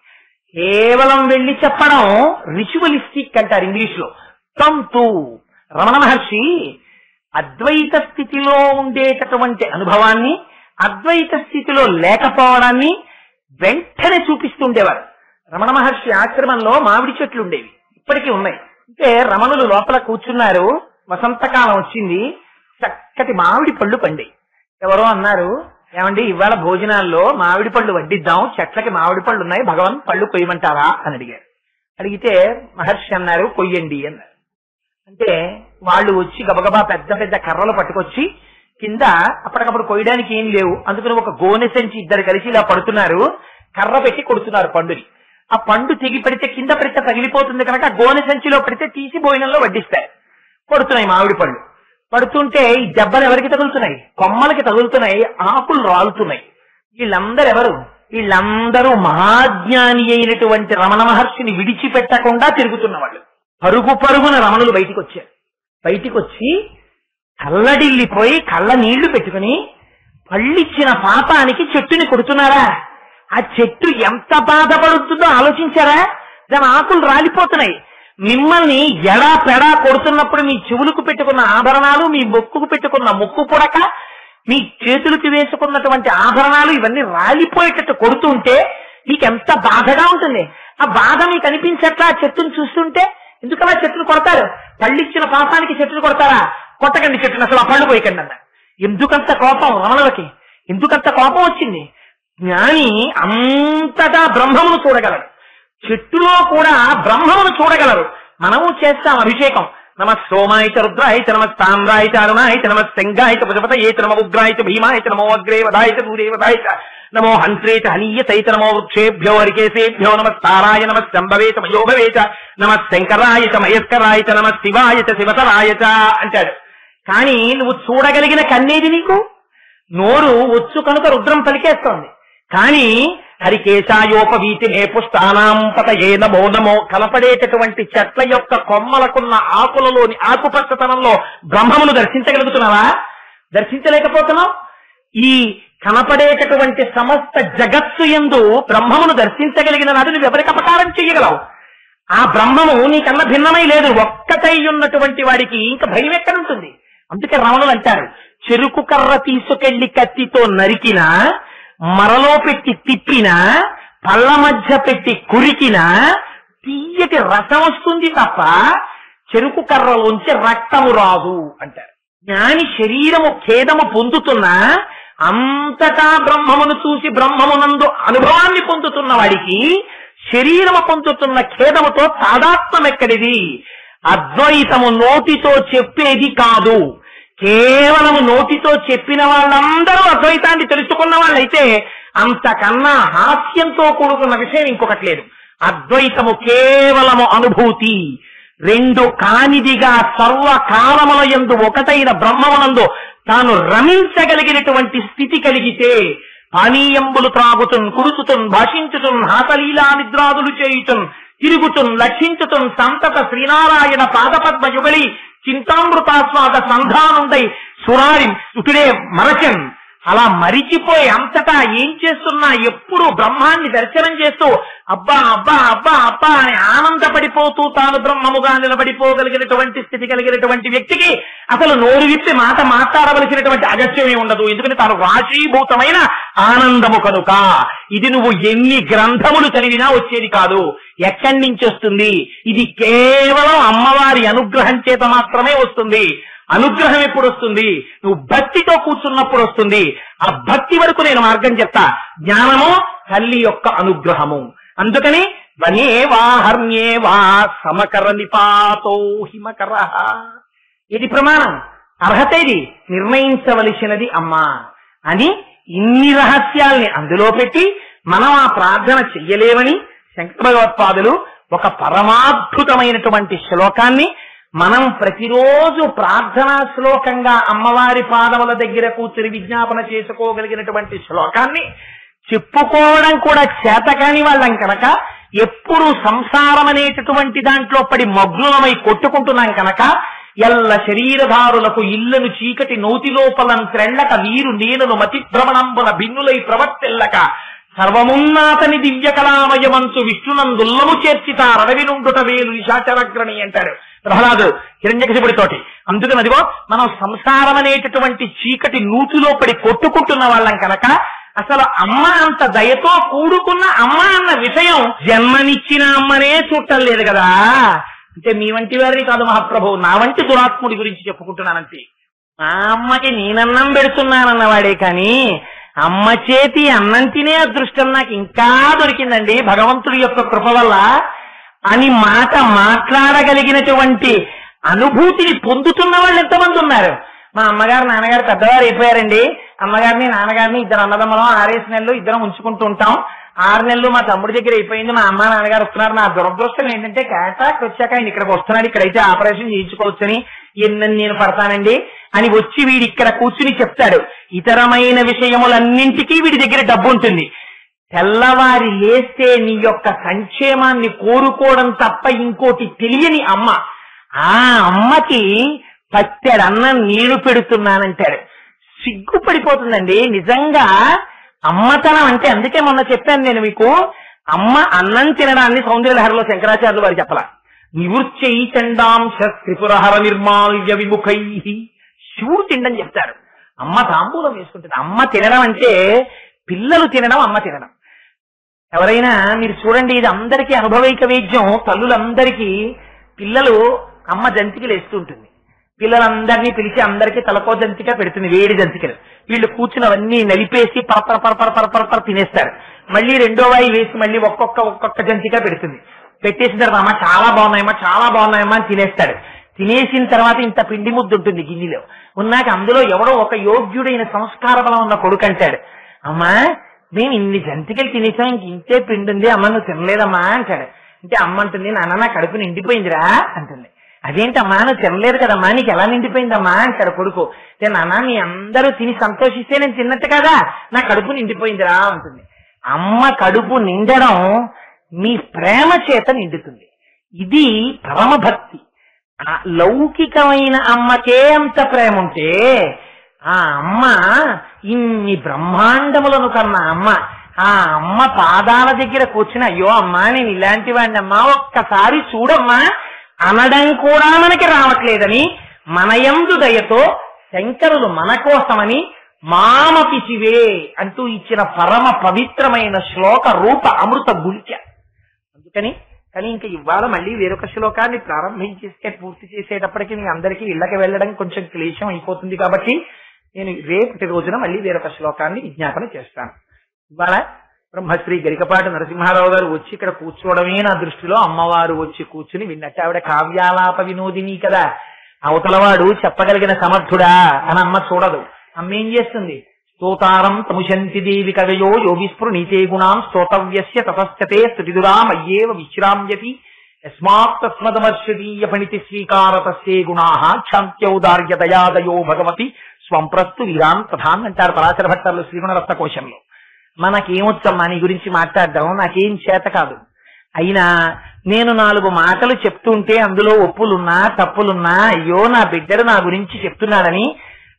కేవలం వెళ్లి చెప్పడం రిచువలిస్టిక్ అంటారు ఇంగ్లీష్ లో. తంతు రమణ మహర్షి అద్వైత స్థితిలో ఉండేటటువంటి అనుభవాన్ని అద్వైత స్థితిలో లేకపోవడాన్ని వెంటనే చూపిస్తుండేవారు. రమణ మహర్షి ఆశ్రమంలో మామిడి చెట్లు ఉండేవి, ఇప్పటికీ ఉన్నాయి. అంటే రమణులు లోపల కూర్చున్నారు, వసంతకాలం వచ్చింది, చక్కటి మామిడి పళ్ళు పండి. ఎవరో అన్నారు, ఏమండి ఇవాళ భోజనాల్లో మామిడి పళ్ళు వడ్డిద్దాం, చెట్లకి మామిడి పళ్ళు ఉన్నాయి, భగవాన్ పళ్ళు కొయ్యమంటారా అని అడిగారు. అడిగితే మహర్షి అన్నారు కొయ్యండి అన్నారు. అంటే వాళ్ళు వచ్చి గబగబా పెద్ద పెద్ద కర్రలు పట్టుకొచ్చి కింద అప్పటికప్పుడు కొయ్యడానికి ఏం లేవు, అందుకని ఒక గోనె సంచి ఇద్దరు కలిసి ఇలా పడుతున్నారు, కర్ర పెట్టి కొడుతున్నారు పండుని. ఆ పండు తెగి పడితే కింద పడితే తగిలిపోతుంది కనుక గోనె సంచిలో పడితే తీసి భోజనంలో వడ్డిస్తారు. పడుతున్నాయి మామిడి పళ్ళు. పడుతుంటే ఈ దెబ్బలు ఎవరికి తగులుతున్నాయి? కొమ్మలకి తగులుతున్నాయి, ఆకులు రాలుతున్నాయి. వీళ్ళందరూ ఎవరు? వీళ్ళందరూ మహాజ్ఞాని అయినటువంటి రమణ మహర్షిని విడిచిపెట్టకుండా తిరుగుతున్న వాళ్ళు. పరుగు పరుగున రమణులు బయటికి వచ్చారు. బయటికి వచ్చి కళ్ళడిల్లిపోయి కళ్ళ నీళ్లు పెట్టుకుని పళ్ళిచ్చిన పాపానికి చెట్టుని కొడుతున్నారా? ఆ చెట్టు ఎంత బాధపడుతుందో ఆలోచించారా? దాని ఆకులు రాలిపోతున్నాయి. మిమ్మల్ని ఎడా పెడా కొడుతున్నప్పుడు మీ చెవులకు పెట్టుకున్న ఆభరణాలు, మీ మొక్కుకు పెట్టుకున్న ముక్కు పుడక, మీ చేతులకి వేసుకున్నటువంటి ఆభరణాలు ఇవన్నీ రాలిపోయేటట్టు కొడుతుంటే మీకు ఎంత బాధగా ఉంటుంది. ఆ బాధ మీకు అనిపించట్లా చెట్టును చూస్తుంటే? ఎందుకలా చెట్టును కొడతారు? పళ్ళిచ్చిన పాపానికి చెట్టును కొడతారా? కొట్టకండి చెట్టును, అసలు ఆ పళ్ళు పోయకండి అన్న. ఎందుకంత కోపం రమణులకి? ఎందుకంత కోపం వచ్చింది? జ్ఞాని అంతటా బ్రహ్మమును చూడగలరు, చెట్టులో కూడా బ్రహ్మమును చూడగలరు. మనము చేస్తాం అభిషేకం. నమ సోమాయిత రుద్రాయిత నమ తామ్రాయిత అరుణాయిత నమ శంగాయిత పశుపతయేత నమ ఉగ్రాయిత భీమాయిత నమో అగ్రే వదాయిత దూరే వదాయిత నమో హంత్రేత హనీయతైత నమో వృక్షేభ్యో హరికేశేభ్యో నమ తారాయ నమ శంభవేత మయోభవేత నమ శంకరాయత మయస్కరాయత నమ శివాయత శివతరాయత అంటాడు. కానీ నువ్వు చూడగలిగిన కన్నేది నీకు? నోరు వచ్చు కనుక రుద్రం పలికేస్తోంది. కానీ హరికేశాయోపవీతి నే పుష్టానాం పతయే నమో నమో కలపడేటటువంటి చెట్ల యొక్క కొమ్మలకున్న ఆకులలోని ఆకుపచ్చతనంలో బ్రహ్మమును దర్శించగలుగుతున్నావా? దర్శించలేకపోతున్నావు. ఈ కనపడేటటువంటి సమస్త జగత్తు యందు బ్రహ్మమును దర్శించగలిగిన నాడు నువ్వు ఎవరికి అపకారం చెయ్యగలవు? ఆ బ్రహ్మము నీకన్నా భిన్నమై లేదు. ఒక్కటై ఉన్నటువంటి వాడికి ఇంకా భయం ఎక్కడుంటుంది? అందుకే రమణులు అంటారు, చెరుకు కర్ర తీసుకెళ్లి కత్తితో నరికినా, మరలో పెట్టి తిప్పినా, పళ్ళ మధ్య పెట్టి కురికినా తీయటి రసం వస్తుంది తప్ప చెరుకు కర్రలోంచి రక్తము రాదు అంటారు. జ్ఞాని శరీరము ఖేదము పొందుతున్నా అంతటా బ్రహ్మమును చూసి బ్రహ్మమునందు అనుభవాన్ని పొందుతున్న వాడికి శరీరము పొందుతున్న ఖేదముతో తాదాత్మ్యం ఎక్కడిది? అద్వైతము నోటితో చెప్పేది కాదు. కేవలము నోటితో చెప్పిన వాళ్ళందరూ అద్వైతాన్ని తెలుసుకున్న వాళ్ళైతే అంతకన్నా హాస్యంతో కూడుకున్న విషయం ఇంకొకటి లేదు. అద్వైతము కేవలము అనుభూతి. రెండు కానిదిగా సర్వకాలముల యందు ఒకటైన బ్రహ్మమునందు తాను రమించగలిగినటువంటి స్థితి కలిగితే పానీయంబులు త్రాగుతున్ కుడుచుతున్ భాషించుతున్ హాసలీలా నిద్రాదులు చేయుతున్ తిరుగుతున్ లక్షించుతున్ సంతత శ్రీనారాయణ పాదపద్మ యుగలి చింతామృతాస్వాద సంధానుండై సురారి సుటుడే మరచన్ అలా మరిచిపోయి అంతటా ఏం చేస్తున్నా ఎప్పుడు బ్రహ్మాన్ని దర్శనం చేస్తూ అబ్బా అబ్బా అబ్బా అబ్బా అని ఆనందపడిపోతూ తాను బ్రహ్మముగా నిలబడిపోగలిగినటువంటి స్థితి కలిగినటువంటి వ్యక్తికి అసలు నోరు విప్పి మాట మాట్లాడవలసినటువంటి అగత్యమే ఉండదు. ఎందుకని తాను రాశీభూతమైన ఆనందము కనుక. ఇది నువ్వు ఎన్ని గ్రంథములు చదివినా వచ్చేది కాదు. ఎక్కడి నుంచి వస్తుంది? ఇది కేవలం అమ్మవారి అనుగ్రహం చేత మాత్రమే వస్తుంది. అనుగ్రహం ఎప్పుడు వస్తుంది? నువ్వు భక్తితో కూర్చున్నప్పుడు వస్తుంది. ఆ భక్తి వరకు నేను మార్గం చెప్తా. జ్ఞానము తల్లి యొక్క అనుగ్రహము. అందుకని వనేవా హర్మ్యేవా సమకర నిపాతో హిమకర. ఇది ప్రమాణం. అర్హత ఇది నిర్ణయించవలసినది అమ్మా అని ఇన్ని రహస్యాల్ని అందులో పెట్టి మనం ఆ ప్రార్థన చెయ్యలేమని శంకర భగవత్పాదులు ఒక పరమాద్భుతమైనటువంటి శ్లోకాన్ని మనం ప్రతిరోజు ప్రార్థనా శ్లోకంగా అమ్మవారి పాదముల దగ్గర కూర్చుని విజ్ఞాపన చేసుకోగలిగినటువంటి శ్లోకాన్ని చెప్పుకోవడం కూడా చేతకాని వాళ్ళం కనుక, ఎప్పుడు సంసారం అనేటటువంటి దాంట్లో పడి మగ్నులమై కొట్టుకుంటున్నాం కనుక, ఎల్ల శరీరధారులకు ఇళ్లను చీకటి నోతి లోపలం త్రెళ్ళక వీరు నేనును మతి భ్రమణంబున భిన్నులై ప్రవర్తిల్లక సర్వమున్నాతని దివ్య కళామయమంచు విష్ణునందుల్లము చేర్చితారడవి నుండుట వేలు నిశాచరగ్రణి అంటారు ప్రహ్లాదు హిరణ్యకశిపుడితోటి. అందుకని అదిగో మనం సంసారం అనేటటువంటి చీకటి నూతిలో పడి కొట్టుకుంటున్న వాళ్ళం కనుక అసలు అమ్మ అంత దయతో కూడుకున్న అమ్మ అన్న విషయం జన్మనిచ్చిన అమ్మనే చూడటం లేదు కదా. అంటే మీ వంటి వారిని కాదు మహాప్రభు, నా వంటి దురాత్ముడి గురించి చెప్పుకుంటున్నానంటే. మా అమ్మకి నేనన్నం పెడుతున్నానన్నవాడే కానీ అమ్మ చేతి అన్నం తినే అదృష్టం నాకు ఇంకా దొరికిందండి భగవంతుడి యొక్క కృప వల్ల అని మాట మాట్లాడగలిగినటువంటి అనుభూతిని పొందుతున్న వాళ్ళు ఎంతమంది ఉన్నారు. మా అమ్మగారు నాన్నగారు పెద్దవారు అయిపోయారండి. అమ్మగారిని నాన్నగారిని ఇద్దరు అన్నదమ్మలం 6 నెలలు ఇద్దరం ఉంచుకుంటూ ఉంటాం. 6 నెలలు మా తమ్ముడి దగ్గర అయిపోయింది. మా అమ్మ నాన్నగారు వస్తున్నారు. నా దురదృష్టం ఏంటంటే క్యాటాక్ వచ్చాక ఆయన ఇక్కడికి వస్తున్నాడు, ఇక్కడైతే ఆపరేషన్ చేయించుకోవచ్చని ఎన్నని నేను పడతానండి అని వచ్చి వీడి ఇక్కడ కూర్చుని చెప్తాడు. ఇతరమైన విషయములన్నింటికీ వీడి దగ్గర డబ్బు ఉంటుంది. తెల్లవారి లేస్తే నీ యొక్క సంక్షేమాన్ని కోరుకోవడం తప్ప ఇంకోటి తెలియని అమ్మ. ఆ అమ్మకి పత్తెడన్నం నేను పెడుతున్నానంటాడు. సిగ్గుపడిపోతుందండి నిజంగా అమ్మతనం అంటే. అందుకే మొన్న చెప్పాను నేను మీకు, అమ్మ అన్నం తినడాన్ని సౌందర్యలహరిలో శంకరాచార్యులు వారు చెప్పలా. నివృత్యై చండాంశ త్రిపురహర నిర్మాల్య విముఖై. శివుడు తిండని చెప్తారు. అమ్మ తాంబూలం వేసుకుంటుంది. అమ్మ తినడం అంటే పిల్లలు తినడం, అమ్మ తినడం. ఎవరైనా మీరు చూడండి, ఇది అందరికీ అనుభవైక వేద్యం. తల్లులందరికీ పిల్లలు అమ్మ జంతికలు వేస్తూ ఉంటుంది. పిల్లలందరినీ పిలిచి అందరికీ తలకో జంతిక పెడుతుంది, వేడి జంతికలు. వీళ్ళు కూర్చుని అవన్నీ నలిపేసి పరపర పరపర పరపర తినేస్తారు. మళ్ళీ రెండో వాయి వేసి మళ్ళీ ఒక్కొక్క జంతిక పెడుతుంది. పెట్టేసిన తర్వాత అమ్మ చాలా బాగున్నాయమ్మా, చాలా బాగున్నాయమ్మా అని తినేస్తాడు. తినేసిన తర్వాత ఇంత పిండి ముద్దు ఉంటుంది గిన్నెలో. ఉన్నాక అందులో ఎవడో ఒక యోగ్యుడైన సంస్కార బలం ఉన్న కొడుకు అంటాడు, అమ్మా నేను ఇన్ని జంతికలు తినేసాం, ఇంక ఇంతే పిండి ఉంది, అమ్మ నువ్వు తినలేదమ్మా అంటాడు. అంటే అమ్మ అంటుంది, నాన్న నా కడుపు నిండిపోయిందిరా అంటుంది. అదేంటమ్మా నువ్వు తినలేదు కదమ్మా, నీకు ఎలా నిండిపోయిందమ్మా అంటాడు కొడుకు. అంటే నాన్న మీ అందరూ తిని సంతోషిస్తే నేను తిన్నట్టు కదా, నా కడుపు నిండిపోయిందిరా అంటుంది. అమ్మ కడుపు నిండడం మీ ప్రేమ చేత నిండుతుంది. ఇది పరమభక్తి. లౌకికమైన అమ్మకే అంత ప్రేమ ఉంటే ఆ అమ్మ ఇన్ని బ్రహ్మాండములను కన్నా అమ్మ, ఆ అమ్మ పాదాల దగ్గర కూర్చుని అయ్యో అమ్మా నేను ఇలాంటి వాడిని అమ్మా ఒక్కసారి చూడమ్మా అనడం కూడా మనకి రావట్లేదని మనయందు దయతో శంకరులు మన కోసమని మామపిచివే అంటూ ఇచ్చిన పరమ పవిత్రమైన శ్లోక రూప అమృత గుళిక. కానీ ఇంకా ఇవాళ మళ్ళీ వేరొక శ్లోకాన్ని ప్రారంభించేస్తే పూర్తి చేసేటప్పటికి మీ అందరికీ ఇళ్లకి వెళ్ళడం కొంచెం క్లేశం అయిపోతుంది. కాబట్టి నేను రేపటి రోజున మళ్ళీ వేరొక శ్లోకాన్ని విజ్ఞాపన చేస్తాను. ఇవాళ బ్రహ్మశ్రీ గరికపాటి నరసింహారావు గారు వచ్చి ఇక్కడ కూర్చోవడమే నా దృష్టిలో అమ్మవారు వచ్చి కూర్చుని విన్నట్టు. ఆవిడ కావ్యాలాప వినోదిని కదా, అవతలవాడు చెప్పగలిగిన సమర్థుడా అని అమ్మ చూడదు. అమ్మ ఏం చేస్తుంది, స్తోతారం తముశంతి దేవి కవయో యో విస్ఫురణీతే గుణాం స్తోతవ్యస్య తతశ్చతే స్తుతిదురామయ్యేవ విశ్రామ్యతి యస్మాత్ తస్మదమర్షదీయ పణితి స్వీకారతస్యే గుణాః క్షాంత్యౌదార్య దయాదయో భగవతి స్వం ప్రస్తు వీరాన్ తథాన్ అంటారు పరాశర భట్టర్లు శ్రీగుణరత్న కోశంలో. మనకేమొచ్చమ్మా నీ గురించి మాట్లాడడం, నాకేం చేత కాదు. అయినా నేను 4 మాటలు చెప్తుంటే అందులో ఒప్పులున్నా తప్పులున్నా అయ్యో నా బిడ్డడు నా గురించి చెప్తున్నాడని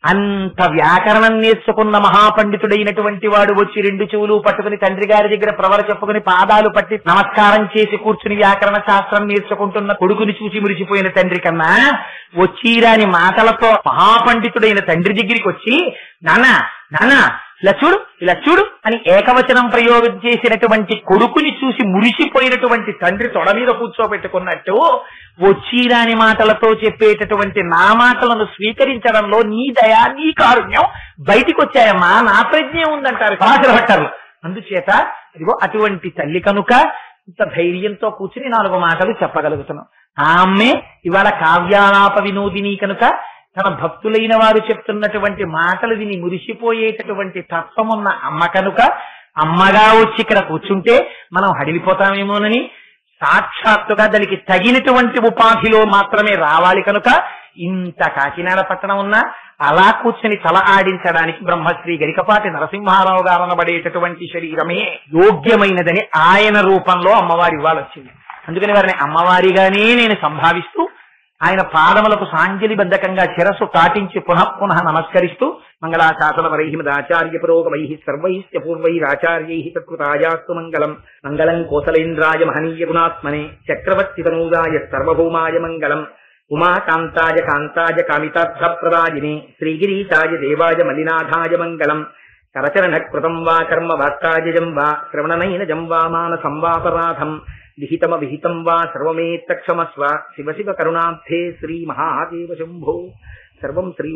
అంత వ్యాకరణం నేర్చుకున్న మహాపండితుడైనటువంటి వాడు వచ్చి 2 చెవులు పట్టుకుని తండ్రి గారి దగ్గర ప్రవర చెప్పుకుని పాదాలు పట్టి నమస్కారం చేసి కూర్చుని వ్యాకరణ శాస్త్రం నేర్చుకుంటున్న కొడుకుని చూసి మురిసిపోయిన తండ్రి కన్నా వచ్చిరాని మాటలతో మహాపండితుడైన తండ్రి దగ్గరికి వచ్చి నాన్న నాన్న ఇలా చూడు అని ఏకవచనం ప్రయోగం చేసినటువంటి కొడుకుని చూసి మురిసిపోయినటువంటి తండ్రి తొడ మీద కూర్చోబెట్టుకున్నట్టు వచ్చిరాని మాటలతో చెప్పేటటువంటి నా మాటలను స్వీకరించడంలో నీ దయా నీ కారుణ్యం బయటికి వచ్చాయమ్మా, నా ప్రజ్ఞ ఉందంటారు పరాశర భట్టర్లు. అందుచేత ఇదిగో అటువంటి తల్లి కనుక ఇంత ధైర్యంతో కూర్చుని 4 మాటలు చెప్పగలుగుతున్నాం. ఆ అమ్మే ఇవాళ కావ్యాలాప వినోదిని కనుక తన భక్తులైన వారు చెప్తున్నటువంటి మాటలు విని మురిసిపోయేటటువంటి తత్వమున్న అమ్మ కనుక అమ్మగా వచ్చి ఇక్కడ కూర్చుంటే మనం హడిలిపోతామేమోనని సాక్షాత్తుగా దానికి తగినటువంటి ఉపాధిలో మాత్రమే రావాలి కనుక ఇంత కాకినాడ పట్టణం ఉన్నా అలా కూర్చుని తల ఆడించడానికి బ్రహ్మశ్రీ గరికపాటి నరసింహారావు గారు అనబడేటటువంటి శరీరమే యోగ్యమైనదని ఆయన రూపంలో అమ్మవారి ఇవ్వాలొచ్చింది. అందుకని వారిని అమ్మవారిగానే నేను సంభావిస్తూ ఆయన పాదములకు సాంజలి బంధకంగా శిరస్సు తాటించి పునః నమస్కరిస్తూ మంగళాశాసనపరై మదాచార్య పురోగమై సర్వైశ్చ పూర్వైరాచార్యై తత్కృతాయాస్తు మంగళం. మంగళం కోసలేంద్రాయ మహనీయ గుణాత్మనే చక్రవర్తి తనూజాయ సర్వభౌమాయ మంగళం. ఉమాకాంతాయ కాంతాయ కామితార్థప్రదాయినే శ్రీగిరీశాయ దేవాయ మలినాథాయ మంగళం. కరచరణ కృతం వా కర్మ వాక్కాయజం వా శ్రవణనైనజం వా మానసం వాపరాధం విహితం వా సర్వమేత్తక్షమస్వ. శివ శివ కరుణాబ్ధే శ్రీ మహాదేవ శంభో. సర్వం శ్రీ